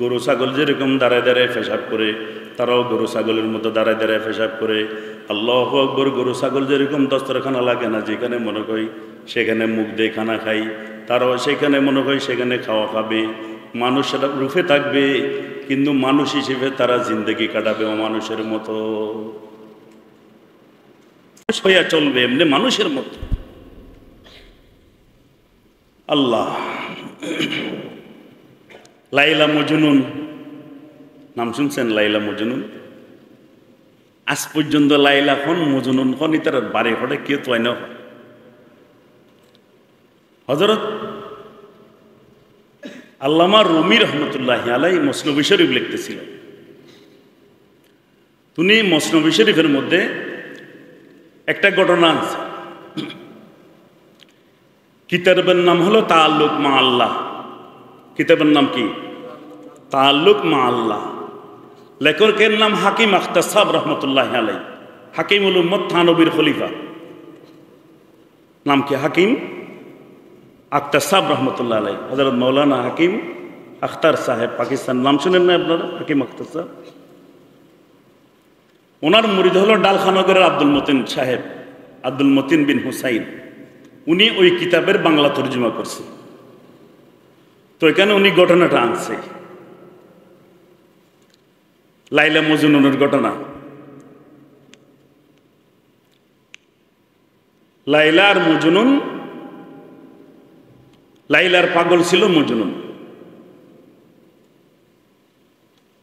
S1: গরু ছাগল যেরকম দাঁড়ায় দাঁড়ায় পেশাব করে, তারাও গরু ছাগলের মতো দাঁড়ায় দাঁড়ায় পেশাব করে। আল্লাহু আকবার। গরু ছাগল যেরকম দস্তরখানা লাগে না, যেখানে মনে করি সেখানে মুখ দিয়ে খানা খাই, তারাও সেখানে মনে করি সেখানে খাওয়া খাবে। মানুষেরা রূপে থাকবে, কিন্তু মানুষ হিসেবে তারা জিন্দগি কাটাবে মানুষের মতো, হইয়া চলবে এমনি মানুষের মতো। আল্লাহ, লাইলা মজনুন নাম শুনছেন? লাইলা মজনুন, আজ পর্যন্ত লাইলা খন মজনুন খন ইতার বাড়ি ঘটে কেউ তো না। হযরত আল্লামা রুমি রহমতুল্লাহি আলাইহি মসনবী শরীফ লিখতেছিল। তিনি মসনবী শরীফের মধ্যে একটা ঘটনা আছে। কিতাবের নাম হলো তাআল্লুক মা আল্লাহ। কিতাবের নাম কি? তাআল্লুক মা আল্লাহ। লেখকের নাম হাকিম আখতার সাহেব রহমতুল্লাহি আলাইহি, হাকিমুল উম্মত, থানবীর খলিফা। নাম কি? হাকিম আখতার সাহেব রহমতুল্লাহ আলাইহি। হযরত মৌলানা হাকিম আখতার সাহেব, পাকিস্তান। নাম শুনেন না আপনারা? হাকিম আখতার সাহেব। ওনার মুরিদ হলো ডালখানগরের আব্দুল মতিন সাহেব, আব্দুল মতিন বিন হুসাইন। উনি ওই কিতাবের বাংলা তর্জমা করছে। তো এখানে উনি ঘটনাটা আনছে, লাইলা মজনুনের ঘটনা। লাইলা আর মজনুন, লাইলার পাগল ছিল মজনুন।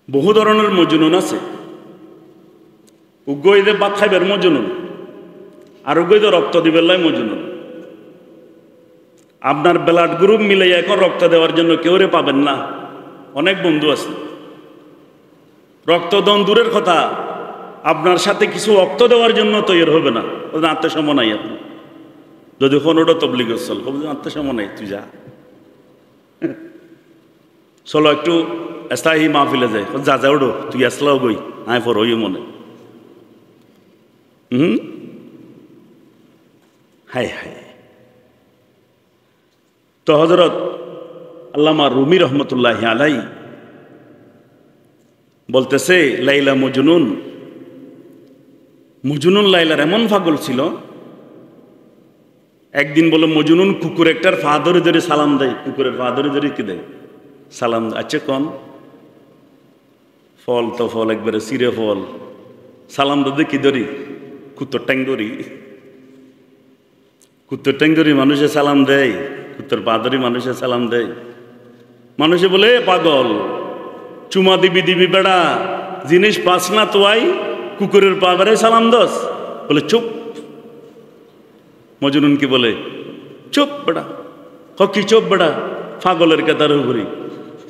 S1: বহু ধরনের মজনুন আছে। উগ্গইদে বাদ খাইবার মজনুন, আর উগ্গইদে রক্ত দিবের লাই মজনুন। আপনার ব্লাড গ্রুপ মিলে এখন রক্ত দেওয়ার জন্য কেউরে পাবেন না। অনেক বন্ধু আছে, রক্তদান দূরের কথা, আপনার সাথে কিছু রক্ত দেওয়ার জন্য তৈরি হবে না। আত্মসম্মান নাই আপনার। যদি কোনোটা তবলিগ চল, আত্মসম্মান নাই, তুই যা, চলো একটু স্থায়ী মাহফিলে যায়, যা যা ওডো, তুই আসলাও গই, আয় পর হইও মনে। হায় হায়। তো হযরত আল্লামা রুমি রহমতুল্লাহি আলাই বলতেছে লাইলা মজনুন, মজনুন লাইলার এমন পাগল ছিল, একদিন বলে মজনুন কুকুর একটার পা ধরে ধরে সালাম দেয়, কুকুরের পা ধরে ধরে কি দেয় সালাম। আচ্ছা কন ফল তো ফল একবারে চিরে ফল, সালাম দে কি ধরি কুত্তর ট্যাং ধরি, কুত্তর ট্যাং ধরি মানুষে সালাম দেয়, কুত্তর পা ধরি মানুষে সালাম দেয়। মানুষে বলে পাগল, চুমা দিবি দিবি বেড়া, জিনিস পাস না তোয়াই কুকুরের পা বেড়ে সালাম দস। বলে চুপ। মজনুন কি বলে চুপ বেড়া, কি চুপ বেড়া, পাগলের কেতার উপরি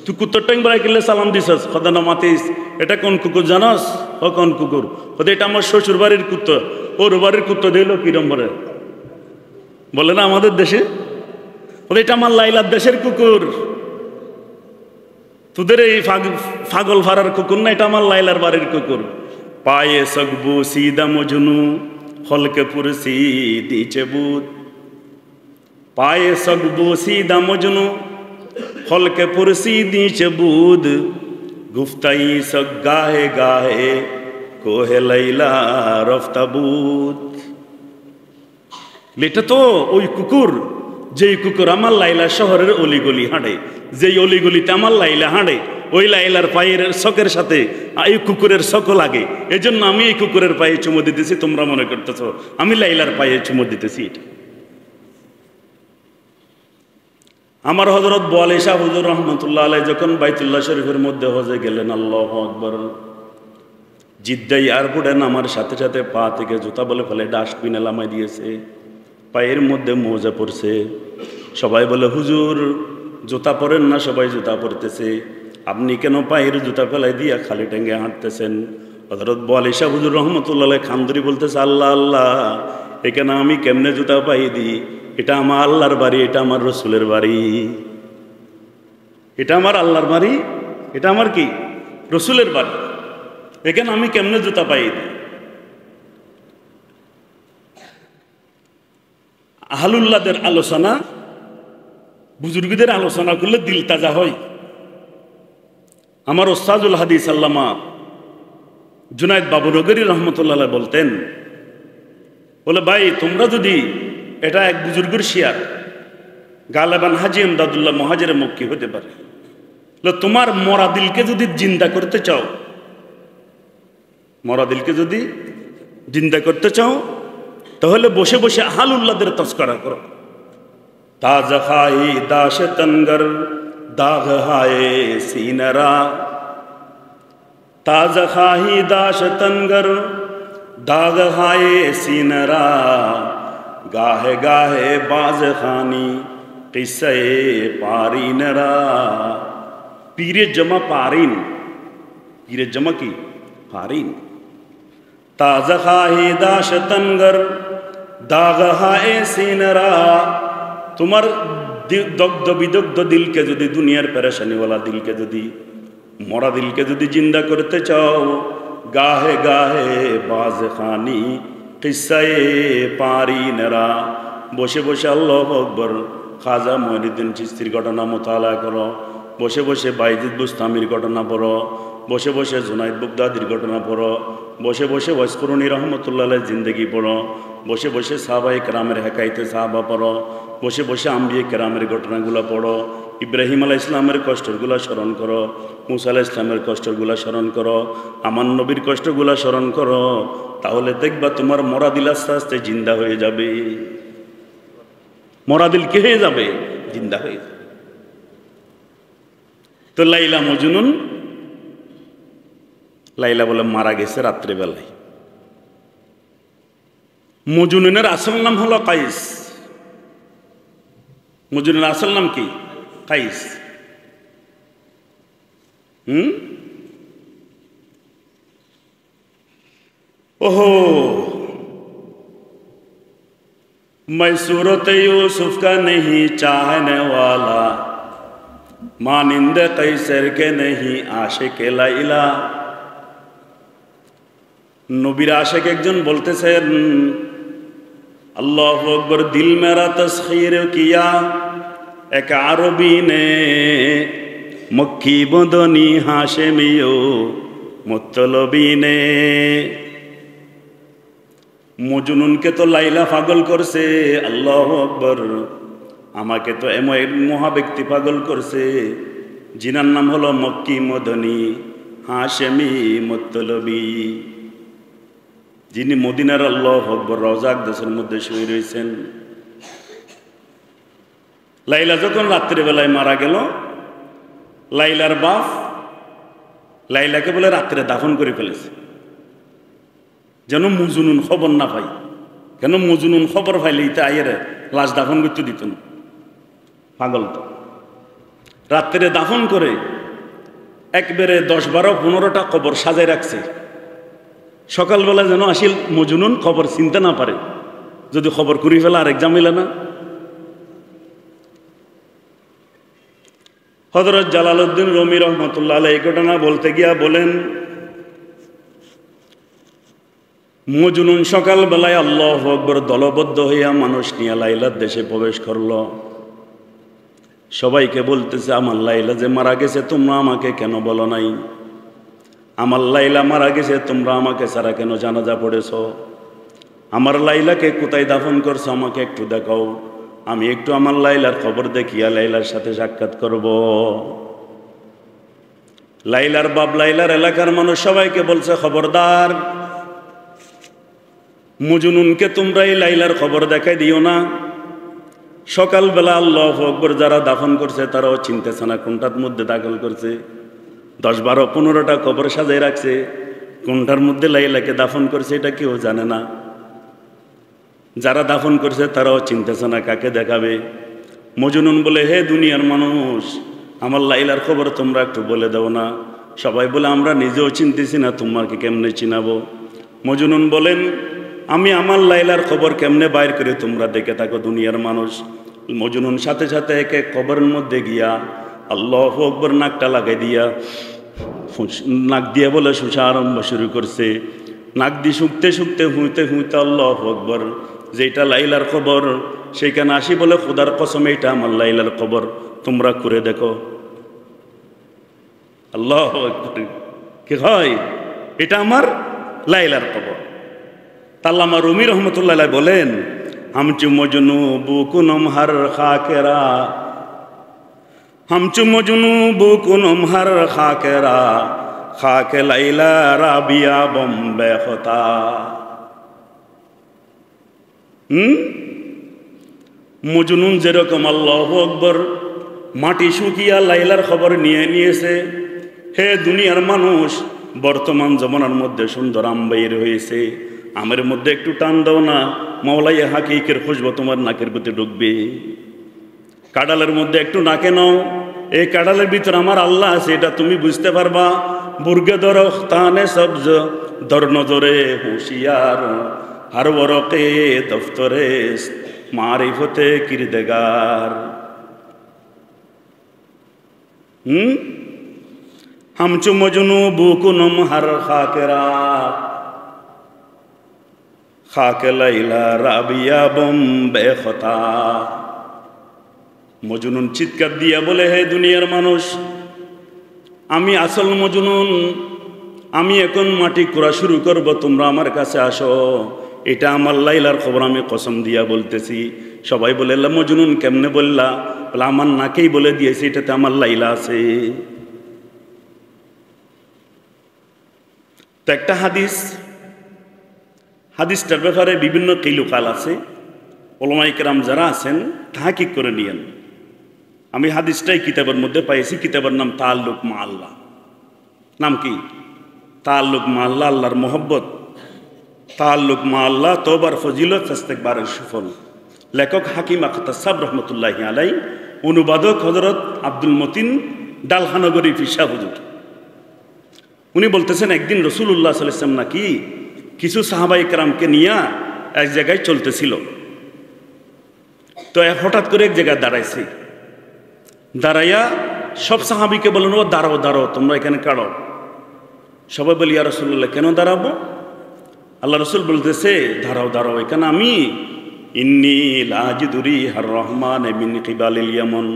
S1: তুই কুত্তর ট্যাং বেড়াই কিনলে সালাম দিছস, খদা না মাতিস, এটা কোন কুকুর জানস? ও কোন কুকুর? ওদের এটা আমার শ্বশুর বাড়ির কুত্তর, ওর বাড়ির কুত্তর দিল কিরম বলে, বলে না আমাদের দেশে, ওদের এটা আমার লাইলার দেশের কুকুর, তোদের এই পাগল ফারার কুকুর না, এটা আমার লাইলার বাড়ির কুকুর। পায়ে সকবু সিদা মজনু হলকে পুরসি দিছে বুধ, পায়ে সকবু সিদা মজনু হলকে পুরসি দিছে বুধ, গুফতাই সক গাহে গাহে কোহে লাইলা রফতাবুদ। এটা তো ওই কুকুর, যেই কুকুর আমার লাইলা শহরের অলিগলি হাঁটে, যেই অলিগলিতে আমার লাইলা হাঁটে, ওই লাইলার পায়ের শখের সাথে এই কুকুরের শখ লাগে। এজন্য আমি এই কুকুরের পায়ে চুমো দিতেছি, তোমরা মনে করতেছ আমি লাইলার পায়ে চুমো দিতেছি। এটা আমার হযরত বোয়ালি শাহ হুজুর রহমতুল্লাহ আলাই যখন বাইতুল্লাহ শরীফের মধ্যে হজে গেলেন, আল্লাহু আকবার, জিদ্দা এয়ারপোর্টে নামার সাথে সাথে পা থেকে জুতা বলে ফেলে ডাস্টবিনে লামাই দিয়েছে, পায়ের মধ্যে মোজা পড়ছে। সবাই বলে হুজুর জুতা পরেন না, সবাই জুতা পরতেছে, আপনি কেন পায়ের জুতা ফেলাই দিয়া খালি ট্যাঙ্গে হাঁটতেছেন? হযরত বোয়ালি শাহ হুজুর রহমতুল্লাহ আলাই খামদরি বলতেছে, আল্লাহ আল্লাহ, এখানে আমি কেমনে জুতা পাই দিই? এটা আমার আল্লাহর বাড়ি, এটা আমার রসুলের বাড়ি, এটা আমার আল্লাহর বাড়ি, এটা আমার কি রসুলের বাড়ি, এখানে আমি কেমনে জুতা পাই দিই? আহলুল্লাহদের আলোচনা, বুজুর্গদের আলোচনা করলে দিল তাজা হয়। আমার ওস্তাদুল হাদিস আল্লামা জুনায়েদ বাবুনগরী রহমতুল্লাহ বলতেন, বলে ভাই তোমরা যদি, এটা এক বুজুর্গের শিয়ার, গালেবান হাজি এমদাদুল্লাহ মহাজের মক্কি হতে পারে, তোমার মরা দিলকে যদি জিন্দা করতে চাও, মরা দিলকে যদি জিন্দা করতে চাও, তাহলে বসে বসে আহলুল্লাহদের তস্করা করো। তাজা খাই দাশ তনগর দাগ হায়ে সিনরা, তাজা খাই দাশ তনগর দাগ হায়ে সিনরা, গাহে গাহে বাজ খানি কিসে পারিনরা। পীরে জমা পারিন, পীরে জমা কি পারিন। তাজা খাহি দাশ তনগর দাগ হায়ে সিনরা, তোমার দগ্ধ বিদগ্ধ দিলকে যদি, দুনিয়ার পেরেশানিওয়ালা দিলকে যদি, মরা দিলকে যদি জিন্দা করতে চাও, গাহে গাহে বাজ খানি কিসায়ে পারিনরা, বসে বসে আল্লাহু আকবার খাজা মঈনুদ্দিন চিশতির ঘটনা মোতালা করো, বসে বসে বাইজিদ বুস্তামির ঘটনা পড়ো, বসে বসে জুনাইদ বুগদাদির ঘটনা পড়ো, বসে বসে ওয়াসকুরুনি রহমতুল্লাহ আলাইহির জিন্দেগি পড়ো, বসে বসে সাহাবায়ে কেরামের হেকায়েতে সাহাবা পড়ো, বসে বসে আম্বিয়ে কেরামের ঘটনাগুলো পড়ো, ইব্রাহিম আলাইহিস সালামের কষ্টগুলো স্মরণ করো, মুসা আলাইহিস সালামের কষ্টগুলো স্মরণ করো, আমার নবীর কষ্টগুলো স্মরণ করো, তাহলে দেখবা তোমার মরা দিল আস্তে আস্তে জিন্দা হয়ে যাবে। মরা দিল কে হয়ে যাবে? জিন্দা হয়ে যাবে। তো লাইলা মজনুন, লাইলা বলে মারা গেছে রাত্রেবেলায়। মজনুনের আসল নাম হলো কাইস। মজনুনের আসল নাম কি? কাইস। ओहो मैं सूरत यूसुफ का नहीं चाहने वाला, मानिंद कैसर के नहीं आशिक लाइला। নবীর আশিক একজন বলতেছেন, अल्लाहु अकबर दिल मेरा तस्खीर किया एक अरबी ने मक्की बदनी हाशेमियो मुत्तलबी ने মজনুনকে তো লাইলা পাগল করছে আল্লাহু আকবার আমাকে তো এমন এক মহা ব্যক্তি পাগল করছে জিনার নাম হলো মক্কি মদনী হাশেমি মুত্তলবী যিনি মদিনার আল্লাহু আকবার রওজা আকদাসের মধ্যে শুয়ে রয়েছেন লাইলা যখন রাত্রি বেলায় মারা গেল লাইলার বাপ লাইলাকে বলে রাত্রে দাফন করে ফেলেছে যেন মজনুন খবর না পাই কেন মজনুন খবর পাইলে ইতে আইয়ের লাশ দাফন করতে দিত না পাগল তো রাত্রে দাফন করে একবারে 10-12-15টা কবর সাজায় রাখছে সকালবেলা যেন আসিল মজনুন খবর চিনতে না পারে যদি খবর করি ফেলা আরেক জামিলা না হযরত জালালউদ্দিন রুমি রহমতুল্লাহ আলাইহি এই ঘটনা বলতে গিয়া বলেন মজনুন সকালবেলায় আল্লাহু আকবার দলবদ্ধ হইয়া মানুষ নিয়ে লাইলার দেশে প্রবেশ করল সবাইকে বলতেছে আমার লাইলা যে মারা গেছে তোমরা আমাকে কেন বলো নাই আমার লাইলা মারা গেছে তোমরা আমাকে ছাড়া কেন জানাজা পড়েছ আমার লাইলাকে কোথায় দাফন করছো আমাকে একটু দেখাও আমি একটু আমার লাইলার খবর দেখিয়া লাইলার সাথে সাক্ষাৎ করব লাইলার বাপ লাইলার এলাকার মানুষ সবাইকে বলছে খবরদার মজনুনকে তোমরা এই লাইলার খবর দেখাই দিও না সকালবেলা আল্লাহু আকবার যারা দাফন করছে তারাও চিনতেছে না কোনটার মধ্যে দাখল করছে 10-12-15টা কবর সাজাই রাখছে কোনটার মধ্যে লাইলাকে দাফন করছে এটা কেউ জানে না যারা দাফন করছে তারাও চিনতেছে না কাকে দেখাবে মজনুন বলে হে দুনিয়ার মানুষ আমার লাইলার খবর তোমরা একটু বলে দাও না সবাই বলে আমরা নিজেও চিনতেছি না তোমাকে কেমনে চিনাবো মজনুন বলেন আমি আমার লাইলার খবর কেমনে বাইর করে তোমরা দেখে থাকো দুনিয়ার মানুষ মজনুন সাথে সাথে এক এক কবরের মধ্যে গিয়া আল্লাহু আকবার নাকটা লাগাই দিয়া নাক দিয়ে বলে শুষা আরম্ভ শুরু করছে নাক দিয়ে শুকতে শুকতে হুঁতে হুঁতে আল্লাহু আকবার যেটা লাইলার খবর সেইখানে আসি বলে খোদার কসম এইটা আমার লাইলার খবর তোমরা করে দেখো আল্লাহু আকবার কি হয় এটা আমার লাইলার খবর আল্লামা রুমি রহমতুল্লাহ আলাইহি বলেন হামচু মজনু বুকুনম হার খাকেরা হামচু মজনু বুকুনম হার খাকেরা খাকে লাইলা রাবিয়া বম্বে হতা মজনুন যেরকম আল্লাহু আকবার মাটি শুকিয়া লাইলার খবর নিয়ে নিয়েছে হে দুনিয়ার মানুষ বর্তমান জমানার মধ্যে সুন্দর আম বের হয়েছে আমের মধ্যে একটু টান দাও না মাওলাই হাকিকের খুশবু তোমার নাকের ভিতরে ঢুকবে কাঁঠালের মধ্যে একটু নাকে নাও এই কাঁঠালের ভিতরে আমার আল্লাহ আছে এটা তুমি বুঝতে পারবা বুর্গে দরখ তানে সবজ দর নজরে হুঁশিয়ার हर वरक़े दफ्तरे मारिफते किरदगार हमचु मजनू बुकुनम हर खाकरा खाक लैला राबिया बम बेखता मजनुन चिৎকার দিয়া বলে হে দুনিয়ার মানুষ আমি আসল মজনুন আমি এখন মাটি কুড়া শুরু করব তোমরা আমার কাছে আসো এটা আমার লাইলার খবর আমি কসম দিয়া বলতেছি সবাই বলে আল্লাহ মজনুন কেমনে বললা বলে আমার নাকেই বলে দিয়েছি এটাতে আমার লাইলা আছে তো একটা হাদিসটার ব্যাপারে বিভিন্ন কিলুকাল আছে ওলামায়ে কেরাম যারা আছেন তাহকিক করে নিয়েন আমি হাদিসটাই কিতাবের মধ্যে পাইছি কিতাবের নাম তাআল্লুক মা আল্লাহ নাম কি তাআল্লুক মা আল্লাহ আল্লাহর মোহব্বত তাআল্লুক মা আল্লাহ তওবার ফজিলত ইস্তেগফারের সুফল লেখক হাকিম আখতার সাহেব রহমতুল্লাহি আলাইহি অনুবাদক হযরত আব্দুল মতিন ডালখানগরী ফিসা হুজুর উনি বলতেছেন একদিন রাসূলুল্লাহ সাল্লাল্লাহু আলাইহি ওয়াসাল্লাম নাকি কিছু সাহাবায়ে কেরামকে নিয়ে এক জায়গায় চলতেছিল তো হঠাৎ করে এক জায়গায় দাঁড়াইছে দাঁড়াইয়া সব সাহাবীকে বললেন ও দাঁড়াও দাঁড়াও তোমরা এখানে কাড়ো সবাই বলি ইয়া রাসূলুল্লাহ কেন দাঁড়াবো আল্লাহ রাসূল বলতেছে দাঁড়াও দাঁড়াও এখানে আমি ইন্নী লাজিদু রিহার রহমান মিন কিবালিল ইয়ামান,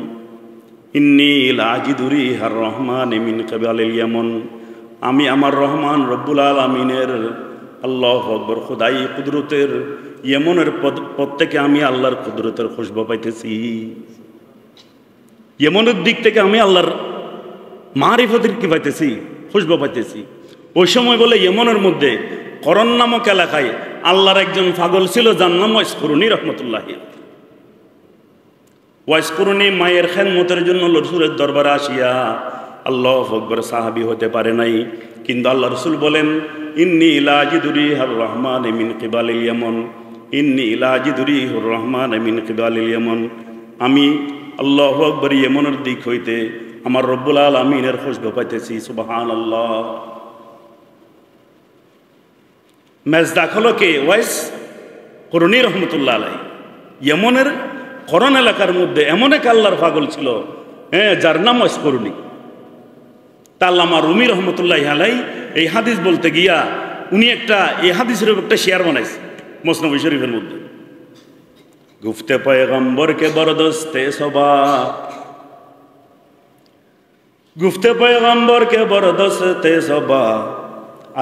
S1: ইন্নী লাজিদু রিহার রহমান মিন কিবালিল ইয়ামান। আমি আমার রহমান রব্বুল আলামিনের, আল্লাহু আকবার, খুদাই কুদরতের ইয়েমনের পথ থেকে আমি আল্লাহর কুদরতের খুশবু পাইতেছি। ইয়েমনের দিক থেকে আমি আল্লাহর মারিফতের কি পাইতেছি, খুশবু পাইতেছি। ওই সময় বলে ইয়েমনের মধ্যে করন নামক এলাকায় আল্লাহর একজন পাগল ছিল, যার নাম ওয়াইসকুরুনি রহমতুল্লাহি। ওয়াইসকুরুনি মায়ের খেদমতের জন্য রসুলের দরবারে আসিয়া আল্লাহু আকবার সাহাবী হতে পারে নাই, কিন্তু আল্লাহ রসুল বলেন ইন্নী লাজিদু রিহার রহমান মিন কিবালিল ইয়ামান, ইন্নী লাজিদু রিহার রহমান মিন কিবালিল ইয়ামান। আমি আল্লাহু আকবার ইয়েমনের দিক হইতে আমার রব্বুল আলামিনের খুশবু পাইতেছি। সুবহানাল্লাহ। মেজদাক হলো কে? ওয়াইস কুরুনি রহমতুল্লাহ আলাইহি। ইয়েমনের করন এলাকার মধ্যে এমন এক আল্লাহর পাগল ছিল, যার নাম ওয়াইস কুরুনি। আল্লামা রুমি রহমতুল্লাহ আলাইহি এই হাদিস বলতে গিয়া উনি এই হাদিসের একটা শেয়ার বানাইছে মসনবী শরীফের মধ্যে। গুফতে পয়গম্বরকে বরদস্তে সবা, গুফতে পয়গম্বরকে বরদস্তে সবা,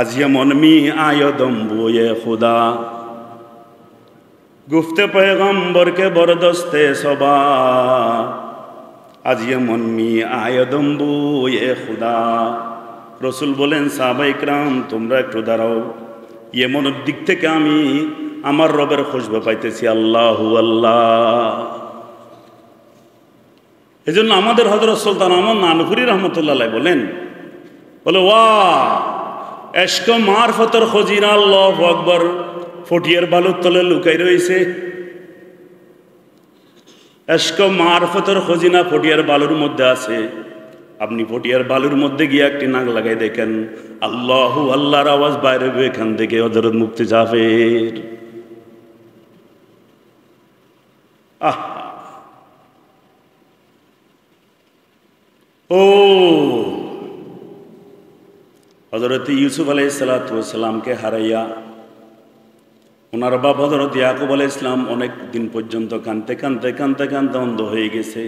S1: আজ ইয়েমন মি আয়দম বুয়ে খুদা। গুফতে পয়গম্বরকে বরদস্তে সবা, আজ ইয়েমন মি আয়দম বুয়ে খুদা। রসুল বলেন সাহাবায়ে কিরাম তোমরা একটু দাঁড়াও, ইয়েমনের দিক থেকে আমি আমার রবের খুশবু পাইতেছি। আল্লাহু আল্লাহ। এজন্য আমাদের হযরত সুলতান আহমদ নানুপুরি রহমতুল্লাহ আলাইহি বলেন, বলে ওয়া এশক মারফতের খজিনা আল্লাহু আকবার ফটিয়ার বালুর তলে লুকাই রয়েছে। এশক মারফতের খজিনা ফটিয়ার বালুর মধ্যে আছে। আপনি ফটিয়ার বালুর মধ্যে গিয়ে একটি নাক লাগাই দেখেন, আল্লাহু আল্লাহর আওয়াজ বাইরে এখান থেকে হযরত মুফতি জাফর। ও হযরত ইউসুফ আলাইহিস সালাতু ওয়াস সালামকে হারাইয়া ওনার বাবা হযরত ইয়াকুব আলাইহিস সালাম অনেক দিন পর্যন্ত কাঁদতে কাঁদতে কাঁদতে কাঁদতে অন্ধ হয়ে গেছে।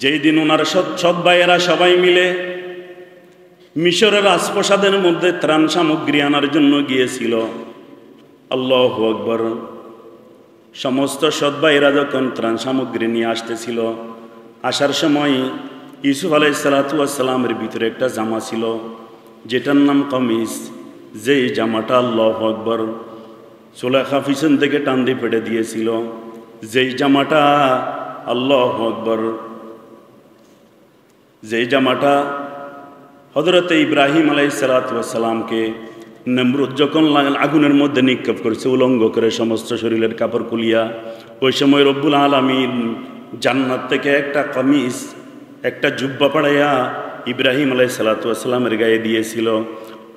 S1: যেই দিন ওনার সৎ ভাইয়েরা সবাই মিলে মিশরের রাজপ্রাসাদের মধ্যে ত্রাণ সামগ্রী আনার জন্য গিয়েছিল, আল্লাহু আকবার, সমস্ত সৎ ভাইয়েরা যখন ত্রাণ সামগ্রী নিয়ে আসতেছিল, আসার সময় ইউসুফ আলাইহিস সালাতু ওয়াস সালামের ভিতরে একটা জামা ছিল যেটার নাম কামিজ। যেই জামাটা আল্লাহু আকবার সুলেখা পিছন থেকে টান দিয়ে ফেটে দিয়েছিল। যেই জামাটা আল্লাহু আকবার, যেই জামাটা হযরত ইব্রাহিম আলাইহিস সালাতু ওয়াস সালামকে নমরুদ যখন আগুনের মধ্যে নিক্ষেপ করেছে উলঙ্গ করে সমস্ত শরীরের কাপড় খুলিয়া, ওই সময় রব্বুল আলামিন জান্নাত থেকে একটা কামিজ, একটা জুব্বা পাড়াইয়া ইব্রাহিম আলাইহিস সালাতু ওয়াস সালামের গায়ে দিয়েছিল।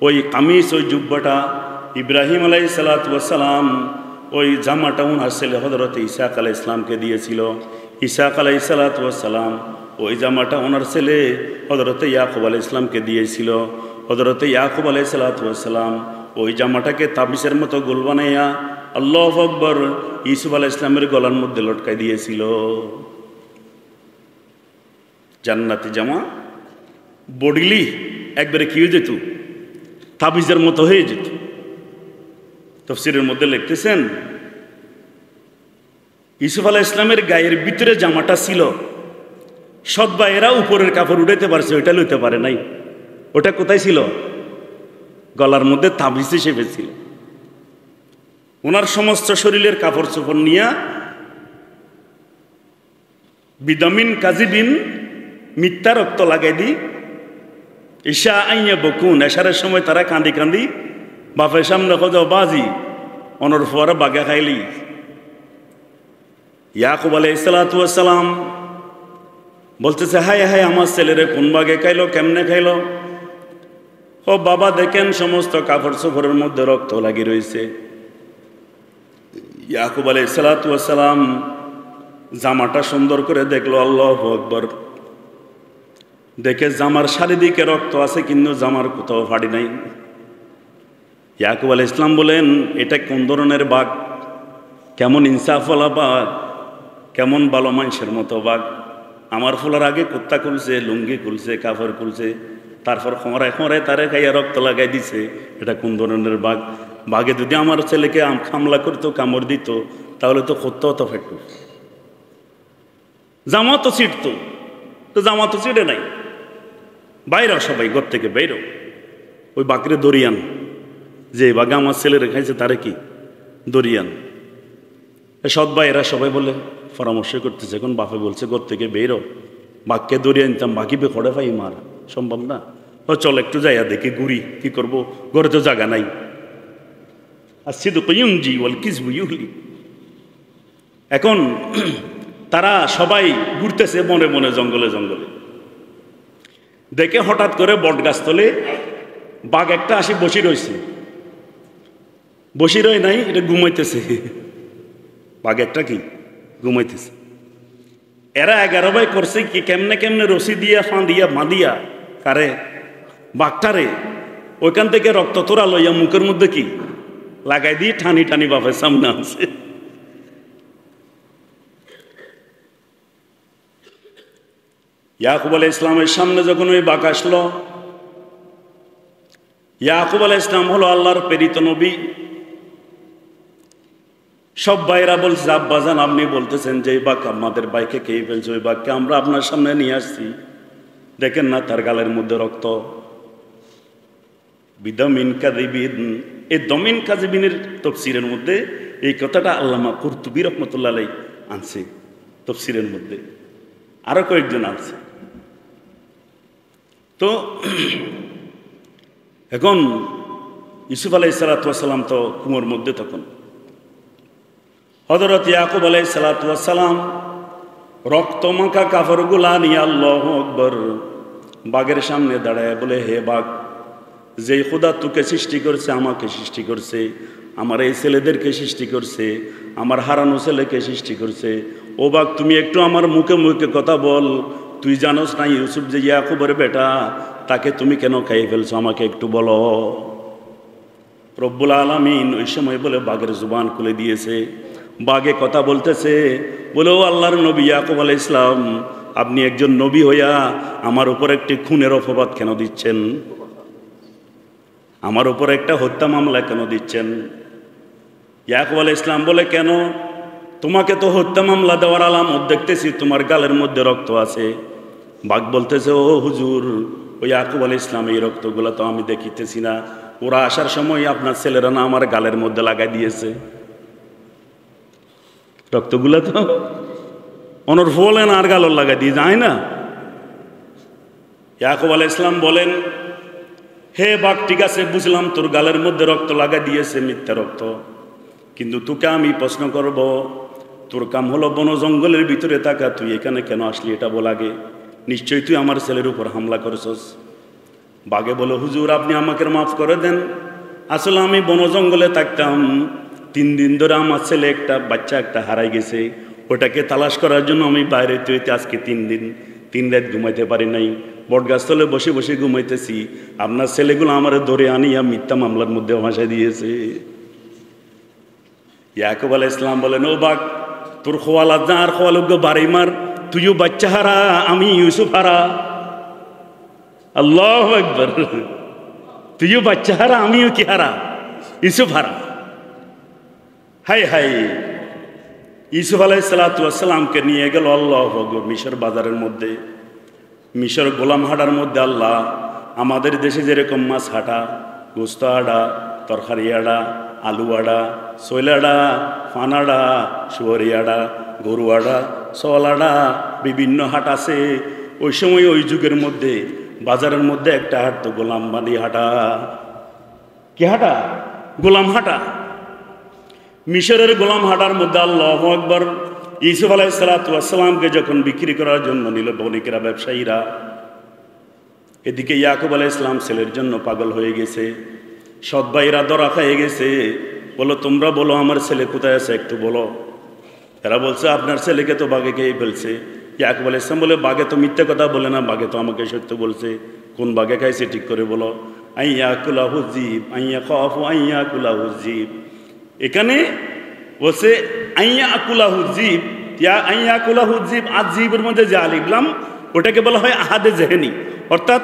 S1: ওই কামিজ, ওই জুব্বাটা ইব্রাহিম আলাইহিস সালাতু ওয়াস সালাম, ওই জামাটা ওনার ছেলে হযরত ইসহাক আলাইহিস সালামকে দিয়েছিল। ইসহাক আলাইহিস সালাতু ওয়াস সালাম ওই জামাটা ওনার ছেলে হযরত ইয়াকুব আলাইহিস সালামকে দিয়েছিল। হযরত ইয়াকুব আলাইহিস সালাতু ওয়াস সালাম ওই জামাটাকে তাবিজের মতো গোল বানাইয়া আল্লাহু আকবার ইউসুফ আলাইহিস সালামের গলার মধ্যে লটকাই দিয়েছিল। জান্নাতি জামা বডিলি একবারে কি হয়ে যেত, তাবিজের মতো হয়ে যেত। তাফসীরের মধ্যে লিখতেছেন ইউসুফ আলাইহিস সালামের গায়ের ভিতরে জামাটা ছিল, সৎ ভাইয়েরা উপরের কাপড় উঠাইতে পারছে, ওইটা লইতে পারে নাই। ওটা কোথায় ছিল? গলার মধ্যে তাবিজ হিসেবে ছিল। ওনার সমস্ত শরীরের কাপড় চোপড় নিয়ে বিদামিন কাজিবিন মিথ্যা রক্ত লাগাই দি ঈশা আইয়া বকুন, এশারের সময় তারা কান্দি কান্দি বাপের সামনে খোঁজো বাজি অনর ফোয়ারা বাগা খাইলি। ইয়াকুব আলাইহিস সালাতু ওয়াস সালাম বলতেছে, হায় হায় আমার ছেলেরে কোন বাগে খাইলো, কেমনে খাইলো? ও বাবা দেখেন সমস্ত কাপড় চোপড়ের মধ্যে রক্ত লাগি রয়েছে। ইয়াকুব আলাইহিস সালাতু ওয়াস সালাম জামাটা সুন্দর করে দেখলো, আল্লাহু আকবার, দেখে জামার চারিদিকে রক্ত আছে কিন্তু জামার কোথাও ফাড়ি নাই। ইয়াকুব আলাইহিস সালাম বলেন, এটা কোন ধরনের বাঘ? কেমন ইনসাফওয়ালা বাঘ, কেমন ভালো মানুষের মতো বাঘ। আমার ফুলার আগে কুত্তা খুলছে, লুঙ্গি খুলছে, কাপড় খুলছে, তারপর খমরায় খমরায় তারে খাইয়া রক্ত লাগাই দিছে। এটা কোন ধরনের বাঘ? বাঘে যদি আমার ছেলেকে হামলা করতো, কামড় দিত, তাহলে তো করতে হতো ফেটু, জামা তো ছিটতো, তো জামা তো ছিটে নাই। বাইরেও সবাই ঘর থেকে বাইরেও, ওই বাঘরে দরিয়ান, যে বাঘে আমার ছেলে রেখাইছে তারে কি দরিয়ান। সৎ ভাইয়েরা সবাই বলে পরামর্শ করতেছে। এখন বাপে বলছে ঘর থেকে বেরো, বাঘকে দরিয়ে নিতাম, বাকি বেখড়ে পাই মার সম্ভব না। ও চল একটু যাইয়া দেখে ঘুরি, কি করব, ঘরে তো জায়গা নাই। আর সিধু কয়ুমজি বল কিসবু ইউলি। এখন তারা সবাই ঘুরতেছে মনে মনে জঙ্গলে জঙ্গলে। দেখে হঠাৎ করে বট গাছতলে বাঘ একটা আসি বসি রয়েছে। বসি রয় নাই, এটা ঘুমাইতেছে। বাঘ একটা কি ঘুমাইতেছে। এরা 11 ভাই করছে কি, কেমনে কেমনে রশি দিয়া ফাঁদিয়া বাঁধিয়া কারে বাঘটারে ওইখান থেকে রক্ত তোরা লইয়া মুখের মধ্যে কি লাগাই দিয়ে ঠানি ঠানি বাপের সামনে আছে। ইয়াকুব আলাইহিস সালামের সামনে যখন ওই বাঘ আসলো, ইয়াকুব আলাইহিস সালাম হলো আল্লাহর প্রেরিত নবী। সব ভাইরা বলছে আব্বাজান আপনি বলতেছেন যে এই বাঘ আমাদের ভাইকে খেয়ে ফেলছে, ওই বাঘকে আমরা আপনার সামনে নিয়ে আসছি, দেখেন না তার গালের মধ্যে রক্ত। বিদমিন কাযিবিন, এই দমিন কাযিবিনের তাফসীরের মধ্যে এই কথাটা আল্লামা কুরতুবী রাহমাতুল্লাহ আলাইহি আনছে তাফসীরের মধ্যে, আরো কয়েকজন আছে। তো এখন ইউসুফ আলাইহিস সালাতু ওয়াস সালাম তো কুয়োর মধ্যে, তখন হযরত ইয়াকুব আলাইহিস সালাতু ওয়াস সালাম রক্তমাখা কাপড়গুলা নিয়ে আল্লাহু আকবার বাঘের সামনে দাঁড়ায় বলে, হে বাঘ, যেই খোদা তোকে সৃষ্টি করছে, আমাকে সৃষ্টি করছে, আমার এই ছেলেদেরকে সৃষ্টি করছে, আমার হারানো ছেলেকে সৃষ্টি করছে, ও বাঘ তুমি একটু আমার মুখে মুখে কথা বল, তুই জানোস না ইউসুফ যে ইয়াকুবের বেটা, তাকে তুমি কেন খাইয়ে ফেলছো, আমাকে একটু বলো। রব্বুল আলামিন ওই সময় বলে বাঘের জুবান খুলে দিয়েছে। বাঘে কথা বলতেছে, বলে ও আল্লাহর নবী ইয়াকুব আলাইহিস সালাম, আপনি একজন নবী হইয়া আমার উপর একটি খুনের অপবাদ কেন দিচ্ছেন, আমার উপর একটা হত্যা মামলা কেন দিচ্ছেন? ইয়াকুব আলাইহিস সালাম বলে, কেন? তোমাকে তো হত্যা মামলা দেওয়ার আলামত দেখতেছি, তোমার গালের মধ্যে রক্ত আছে। বাঘ বলতেছে, ও হুজুর, ওই ইয়াকুব আলাইহিস সালাম এই রক্তগুলো তো আমি দেখিতেছি না, ওরা আসার সময় আপনার ছেলেরা না আমার গালের মধ্যে লাগাই দিয়েছে রক্তগুলো, তো অনর ফলেন আর গালর লাগাই দিয়ে যায় না। ইয়াকুব আলাইহিস সালাম বলেন, হে বাঘ, ঠিক আছে বুঝলাম তোর গালের মধ্যে রক্ত লাগাই দিয়েছে, মিথ্যা রক্ত, কিন্তু তোকে আমি প্রশ্ন করব, তোর কাম হলো বন জঙ্গলের ভিতরে থাকা, তুই এখানে কেন আসলি এটা বল আগে, নিশ্চয়ই তুই আমার ছেলের উপর হামলা করেছস। বাঘে বলে, হুজুর আপনি আমাকে মাফ করে দেন, আসলে আমি বন জঙ্গলে থাকতাম, 3 দিন ধরে আমার ছেলে একটা বাচ্চা একটা হারাই গেছে, ওটাকে তালাশ করার জন্য আমি বাইরে তৈরিতে আজকে 3 দিন 3 রাত ঘুমাইতে পারি নাই, বটগাছতলে বসে বসে ঘুমাইতেছি, আপনার ছেলেগুলো আমার ধরে আনিয়া মিথ্যা মামলার মধ্যে ভাসাই দিয়েছে। ইয়াকুব আলাইহিস সালাম বলেন, ও বাঘ, তোর খোয়ালা যা আর খোয়ালুগ্য বাড়ি মার, তুইও বাচ্চা হারা, আমি ইউসুফ হারা। আল্লাহু আকবার, তুইও বাচ্চা হারা, আমিও কি হারা, ইউসুফ হারা। হাই হাই, ইউসুফ আলাইহিস সালাতু ওয়াস সালামকে নিয়ে গেল আল্লাহু আকবার মিশর বাজারের মধ্যে, মিশর গোলাম হাটার মধ্যে। আল্লাহ আমাদের দেশে যেরকম মাছ হাটা, গোস্ত আড়া, তরকারি আড়া, আলু আড়া, শৈল আড়া, ফান আড়া, শুয়ারি আড়া, গরু আড়া, সল আড়া, বিভিন্ন হাট আছে। ওই সময় ওই যুগের মধ্যে বাজারের মধ্যে একটা হাট তো গোলাম বাড়ি হাটা। কি হাটা? গোলাম হাটা। মিশরের গোলাম হাটার মধ্যে আল্লাহু আকবার ইউসুফ আলাইহিস সালাতু ওয়াস সালামকে যখন বিক্রি করার জন্য নিল বণিকেরা, ব্যবসায়ীরা, এদিকে ইয়াকুব আলাইহিস সালাম ছেলের জন্য পাগল হয়ে গেছে, সৎ ভাইরা ধরা খেয়ে গেছে। বলো তোমরা বলো আমার ছেলে কোথায় আছে একটু বলো। এরা বলছে আপনার ছেলেকে তো বাঘে খেয়ে ফেলছে। ইয়াকুব আলাইহিস সালাম বলে, বাঘে তো মিথ্যে কথা বলে না, বাঘে তো আমাকে সত্য বলছে, কোন বাঘে খাইছে ঠিক করে বলো। আইয়াকুলাহু জীব, আইয়া খাফু আইয়াকুলাহু জীব। এখানে বলছে আইয়া আকুলাহু জীব, আইয়া আকুলাহু জীব, জীবের মধ্যে যে আলিফ লাম ওটাকে বলা হয় আহাদে জেহেনি, অর্থাৎ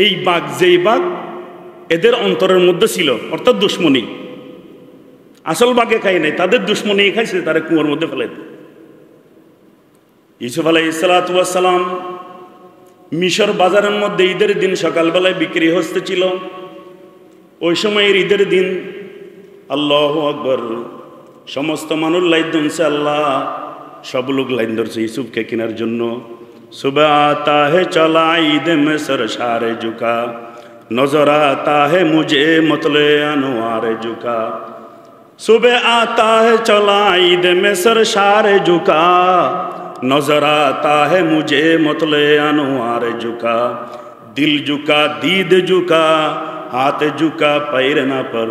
S1: এই বাঘ যেই বাঘ এদের অন্তরের মধ্যে ছিল, অর্থাৎ দুশ্মনী। আসল বাঘে খাই নাই, তাদের দুশ্মনী খাইছে, তারা কুয়োর মধ্যে ফেলে দেয়। ইউসুফ আলাইহিস সালাতু ওয়াস সালাম মিশর বাজারের মধ্যে ঈদের দিন সকালবেলায় বিক্রি হচ্ছিল। ওই সময়ের ঈদের দিন আল্লাহু আকবার, সমস্ত মানুষ লাইন ধরছে, আল্লাহ সব লোক লাইন ধরছে ইউসুফকে কেনার জন্য। সুবহ আতা হে চলা ঈদ মে সরসারে ঝুকা, নজর আতা হে মুঝে মতলে আনোয়ারে ঝুকা। सुबह आता है चला ईद में सरशार झुका, नजर आता है मुझे मतले अनवार झुका। दिल झुका दीद झुका, हाथ झुका पैर ना पर,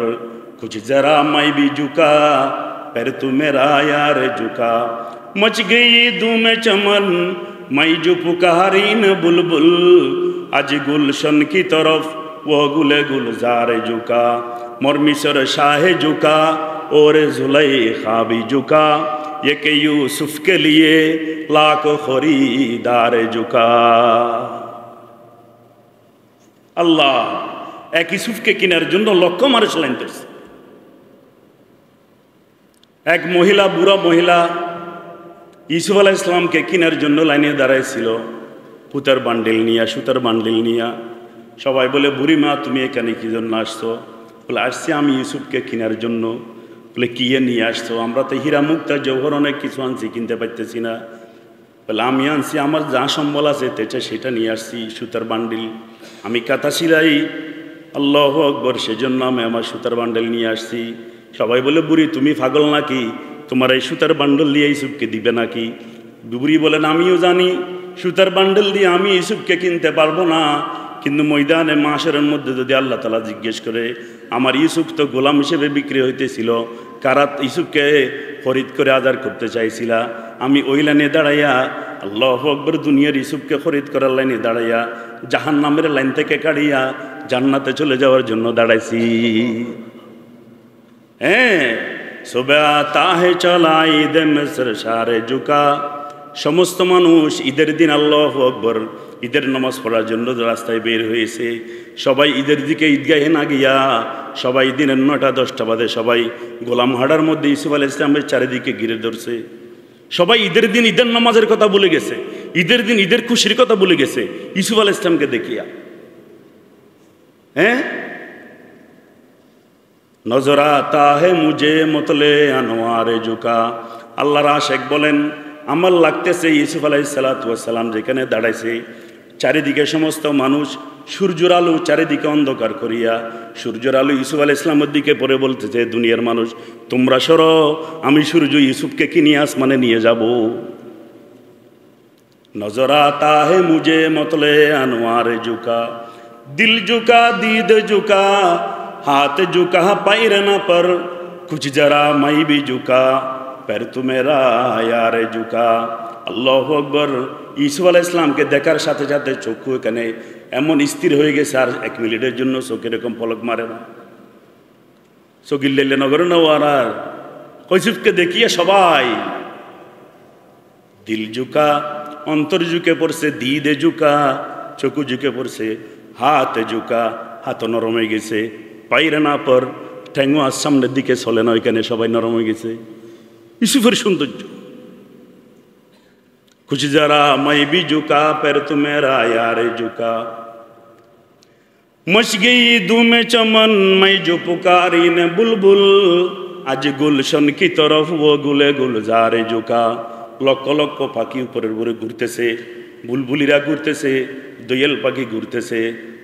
S1: कुछ जरा मैं भी झुका, पैर तू मेरा यार झुका। मच गई धूम में चमन, मैं जो पुकारी न बुलबुल, आज गुलशन की तरफ वो गुले गुलजार झुका। मोर मिसर शाह झुका और जुलेखा भी झुका, ये कि यूसुफ के लिए लाखों खरीदार झुका। আল্লাহ এক ইউসুফকে কেনার জন্য লক্ষ মানুষ লাইন ধরছে। এক মহিলা, বুড়া মহিলা ইউসুফ আলাইহিস সালামকে কেনার জন্য লাইনে দাঁড়াইছিল, পুতার বান্ডেল নিয়া, সুতার বান্ডেল নিয়া। সবাই বলে, বুড়ি মা তুমি এখানে কি জন্য আসছো? বলে, আসছি আমি ইউসুফকে কেনার জন্য। বলে, কি নিয়ে আসছো? আমরা তো হীরা মুক্তা জওহর অনেক কিছু আনছি, কিনতে পারতেছি না। বলে, আমি আনছি আমার যা সম্বল আছে তেছে সেটা নিয়ে আসছি, সুতার বান্ডিল। আমি কাঁথা সিলাই, আল্লাহু আকবার, সেজন্য আমি আমার সুতার বান্ডেল নিয়ে আসছি। সবাই বলে, বুড়ি তুমি পাগল নাকি? তোমার এই সুতার বান্ডেল দিয়ে ইউসুফকে দিবে নাকি? বুড়ি বলেন, আমিও জানি সুতার বান্ডেল দিয়ে আমি ইউসুফকে কিনতে পারবো না, কিন্তু ময়দানে মাশরের মধ্যে যদি আল্লাহ তাআলা জিজ্ঞেস করে, আমার ইউসুফ তো গোলাম হিসেবে বিক্রি হইতেছিল, কারা ইউসুফকে খরিদ করে আদার করতে চাইছিলা? আমি ওই লাইনে দাঁড়াইয়া, আল্লাহু আকবার, দুনিয়ার ইউসুফকে খরিদ করার লাইনে দাঁড়াইয়া জাহান্নামের লাইন থেকে কাড়িয়া জান্নাতে চলে যাওয়ার জন্য দাঁড়াইছি। হ্যাঁ, সুবহ আতা হে চলা ঈদ মে সরসারে ঝুকা। সমস্ত মানুষ ঈদের দিন আল্লাহু আকবার ঈদের নামাজ পড়ার জন্য রাস্তায় বের হয়েছে। সবাই ঈদের দিকে ঈদগাহে না গিয়া সবাই দিনের 9টা-10টা বাজে সবাই গোলামহাড়ার মধ্যে ইউসুফ আলাইহিস সালামের চারিদিকে ঘিরে ধরছে। সবাই ঈদের দিন ঈদের নামাজের কথা ভুলে গেছে, ঈদের দিন ঈদের খুশির কথা ভুলে গেছে ইউসুফ আলাইহিস সালামকে দেখিয়া। হ্যাঁ, নজর আতা হে মুঝে মতলে আনোয়ারে ঝুকা। আল্লাহর আশিক বলেন, আমার লাগতেছে ইউসুফ আলাইহিস সালাতু ওয়াস সালাম যেখানে দাঁড়াইছে, চারিদিকে সমস্ত মানুষ সূর্যের আলো চারিদিকে অন্ধকার করিয়া, সূর্যের আলো ইউসুফ আলাইহিস সালামের দিকে পড়ে বলতেছে, দুনিয়ার মানুষ তোমরা সরো, আমি সূর্য ইউসুফকে কিনে আসমানে নিয়ে যাব। নজর আতা হে মুঝে মতলে আনোয়ারে ঝুকা, দিল ঝুকা দীদ ঝুকা, হাত ঝুকা पैर न पर, कुछ जरा मैं भी झुका, पैर तू मेरा यार झुका। আল্লাহু আকবার। ইউসুফ আলাইহিস সালামকে দেখার সাথে সাথে চক্ষু এখানে এমন স্থির হয়ে গেছে, আর 1 মিনিটের জন্য চোখে এরকম পলক মারে না। চকিল্লে নগর নওয়ারার ইউসুফকে দেখিয়ে সবাই দিল ঝুকা, অন্তর ঝুঁকে পড়ছে, দিদে ঝুকা, চক্ষু ঝুঁকে পড়ছে, হাত ঝুকা, হাত নরম হয়ে গেছে, পাইরে না পর ঠ্যাঙ্গো আর সামনের দিকে চলে না, ওইখানে সবাই নরম হয়ে গেছে। ইউসুফের সৌন্দর্য। कुछ जरा मैं भी झुका, पैर तू मेरा यार झुका। मच गई धूम में चमन, मैं जो पुकारी न बुलबुल, आज गुलशन की तरफ वो गुले गुलजारे झुका। লক্ষ লক্ষ পাখি উপরের উপরে ঘুরতেছে, বুলবুলিরা ঘুরতেছে, দোয়েল পাখি ঘুরতেছে,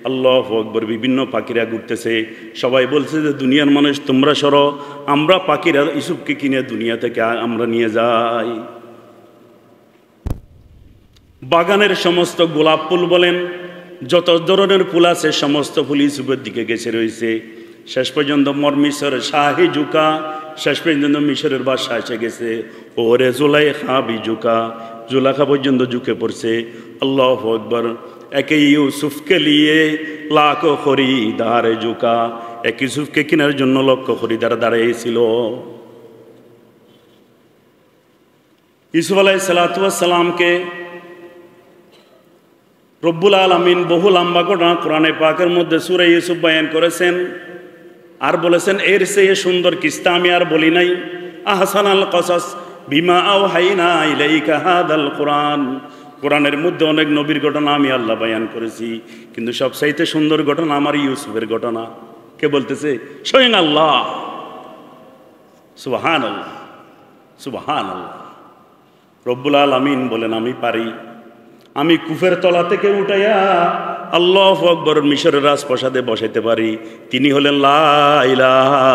S1: আল্লাহু আকবার, বিভিন্ন পাখিরা ঘুরতেছে। সবাই বলছে যে দুনিয়ার মানুষ তোমরা সরো, আমরা পাখিরা ইউসুফকে কিনে দুনিয়া থেকে আমরা নিয়ে যাই। বাগানের সমস্ত গোলাপ ফুল বলেন, যত ধরনের ফুল আছে সমস্ত ফুল ইউসুফের দিকে গেছে রয়েছে। শেষ পর্যন্ত মিশর শাহি ঝুকা, শেষ পর্যন্ত মিশরের বাদশা এসে গেছে। ওরে জুলাইখা বি ঝুকা, জুলাইখা পর্যন্ত ঝুঁকে পড়ছে। আল্লাহু আকবার। একে ইউসুফকে লিয়ে লাখো খরিদার ঝুকা, এক ইউসুফকে কেনার জন্য লক্ষ খরিদার দাঁড়িয়েছিল। ইউসুফ আলাইহিস সালাতু ওয়াস সালামকে রব্বুল আলামিন বহু লম্বা ঘটনা কোরআনে পাকের মধ্যে সূরা ইউসুফ বয়ান করেছেন, আর বলেছেন এর চেয়ে সুন্দর কিস্সা আমি আর বলি নাই। আহসানাল কসাস বিমা আওহাইনা ইলাইকা হাদাল কোরআন। কোরআনের মধ্যে অনেক নবীর ঘটনা আমি আল্লাহ বয়ান করেছি, কিন্তু সবচাইতে সুন্দর ঘটনা আমার ইউসুফের ঘটনা। কে বলতেছে? স্বয়ং আল্লাহ। সুবহানাল্লাহ, সুবহানাল্লাহ। রব্বুল আলামিন বলেন আমি পারি, আমি কুফের তলা থেকে উঠাইয়া আল্লাহু আকবার মিশরের রাজপ্রাসাদে বসাইতে পারি। তিনি হলেন লা ইলাহা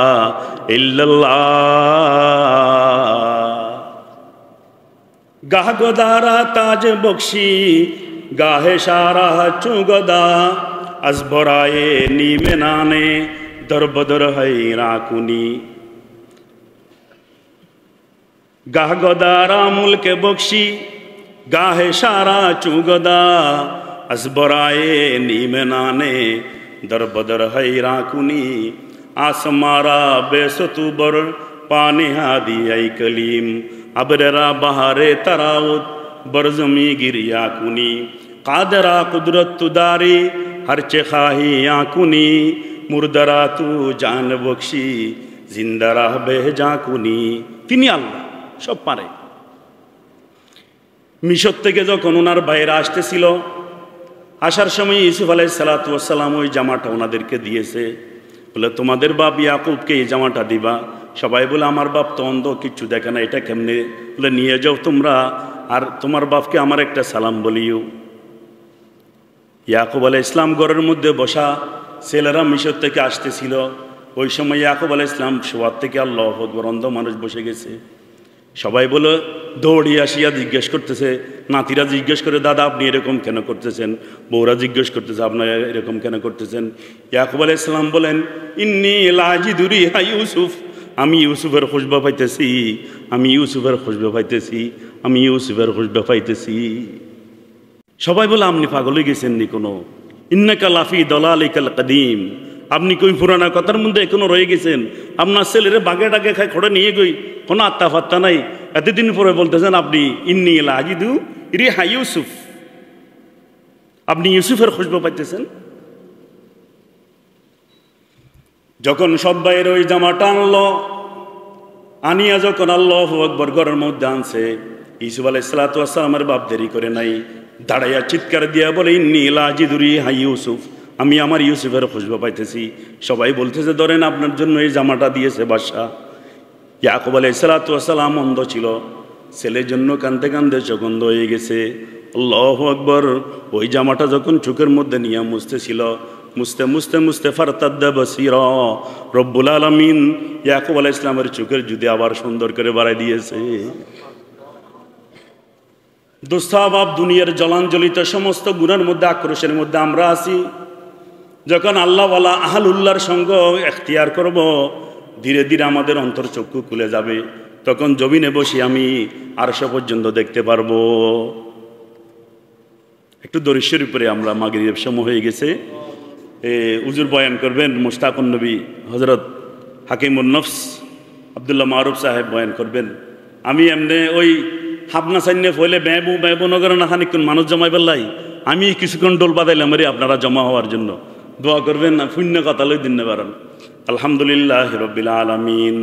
S1: ইল্লাল্লাহ। গাহ গদারা তাজ বখশি গাহে সারা চুগদা আসবরায়ে নিমে নানে দরবদর হাই রাকুনি। গাহ গদারা মুলকে বখশি গাহে সারা চুগদা আসবরায়ে নিমে নানে দরবদর হাই রাকুনি। আসমারা বেসতুবর পানে হাদি আই কলিম अबरेरा बहारे तराउत बरजमी गिरिया कुनी कादरा कुदरत तुदारी हरचे खाही आकुनी मुर्दरा तू जान बख्शी जिंदरा बेजा कुनी। তিনি আল্লাহ, সব পারে। মিশর থেকে যখন ওনার বাইরে আসতেছিল, আসার সময় ইউসুফ আলাইহিস সালাতু ওয়াস সালাম ওই জামাটা ওনাদেরকে দিয়েছে, বলে তোমাদের বাপ ইয়াকুবকে এই জামাটা দিবা। সবাই বলে আমার বাপ তো অন্ধ, কিচ্ছু দেখে না, এটা কেমনে? বলে নিয়ে যাও তোমরা, আর তোমার বাপকে আমার একটা সালাম বলিও। ইয়াকুব আলাইহিস সালাম ঘরের মধ্যে বসা, ছেলেরা মিশর থেকে আসতেছিল। ওই সময় ইয়াকুব আলাইহিস সালাম শোয়ার থেকে আল্লাহু আকবার, অন্ধ মানুষ বসে গেছে। সবাই বলে দৌড়িয়ে আসিয়া জিজ্ঞেস করতেছে, নাতিরা জিজ্ঞেস করে দাদা আপনি এরকম কেন করতেছেন? বউরা জিজ্ঞেস করতেছে আপনারা এরকম কেন করতেছেন? ইয়াকুব আলাইহিস সালাম বলেন ইন্নী লাজিদু রিহা ইউসুফ, আমি ইউসুফের খুশবা পাইতেছি, আমি ইউসুফের খুশবা পাইতেছি, আমি ইউসুফের খুশবা পাইতেছি। সবাই বলে আপনি পাগল হয়ে গেছেন নি কোনো? ইন্নাকা লাফি দালালিকাল কাদিম, আপনি কই পুরানা কথার মধ্যে এখনো রয়ে গেছেন। আপনার ছেলেরে বাগে ডাকে খায় খড়ে নিয়ে গই, কোনো আত্মা ফাত্তা নাই। এতদিন পরে বলতেছেন আপনি ইন্নী লাজিদু রিহা ইউসুফ, আপনি ইউসুফের খুশবা পাইতেছেন। যখন সব ভাইয়ের ওই জামাটা আনলো, আনিয়া যখন আল্লাহু আকবার ঘরের মধ্যে আনছে, ইউসুফ আলাইহিস সালাতু ওয়াস সালামের বাপ দেরি করে নাই, দাঁড়াইয়া চিৎকার দিয়া বলে ইন্নী লাজিদু রিহা ইউসুফ, আমি আমার ইউসুফের খুশবা পাইতেছি। সবাই বলতেছে ধরেন আপনার জন্য এই জামাটা দিয়েছে বাদশা। ইয়াকুব আলাইহিস সালাতু ওয়াস সালাম অন্ধ ছিল, ছেলের জন্য কাঁদতে কাঁদতে চোখন্ধ হয়ে গেছে। আল্লাহু আকবার। ওই জামাটা যখন চোখের মধ্যে নিয়ে মুছতেছিল, মুছতে মুছতে মুছতে ফারতাদ্দা বাসীরা, রব্বুল আলামিন ইয়াকুব আলাইহিস সালামের চোখের জুদি আবার সুন্দর করে বাড়াই দিয়েছে। দুঃসাবাব দুনিয়ার জলাঞ্জলিত সমস্ত গুণের মধ্যে, আক্রোশের মধ্যে আমরা আছি। যখন আল্লাহওয়ালা আহলুল্লাহর সঙ্গ এখতিয়ার করব, ধীরে ধীরে আমাদের অন্তর চক্ষু খুলে যাবে। তখন জমিনে বসে আমি আরশ পর্যন্ত দেখতে পারবো। একটু দরিদ্রের উপরে আমরা মাগরিবের সময় হয়ে গেছে, উজুর বয়ান করবেন মুশতাকুন নবী হযরত হাকিমুন নফস আব্দুল্লাহ মারুফ সাহেব বয়ান করবেন। আমি এমনি ওই হাবনা সাইনে ফলে বেবু বেবু নগর না খানিক্ষণ মানুষ জমাই পেলাই, আমি কিছুক্ষণ ডোল বাদাইলাম রে আপনারা জমা হওয়ার জন্য। দোয়া করবেন না, শূন্য কথা লই দিন পারেন। আলহামদুলিল্লাহ রব্বিল আলামিন।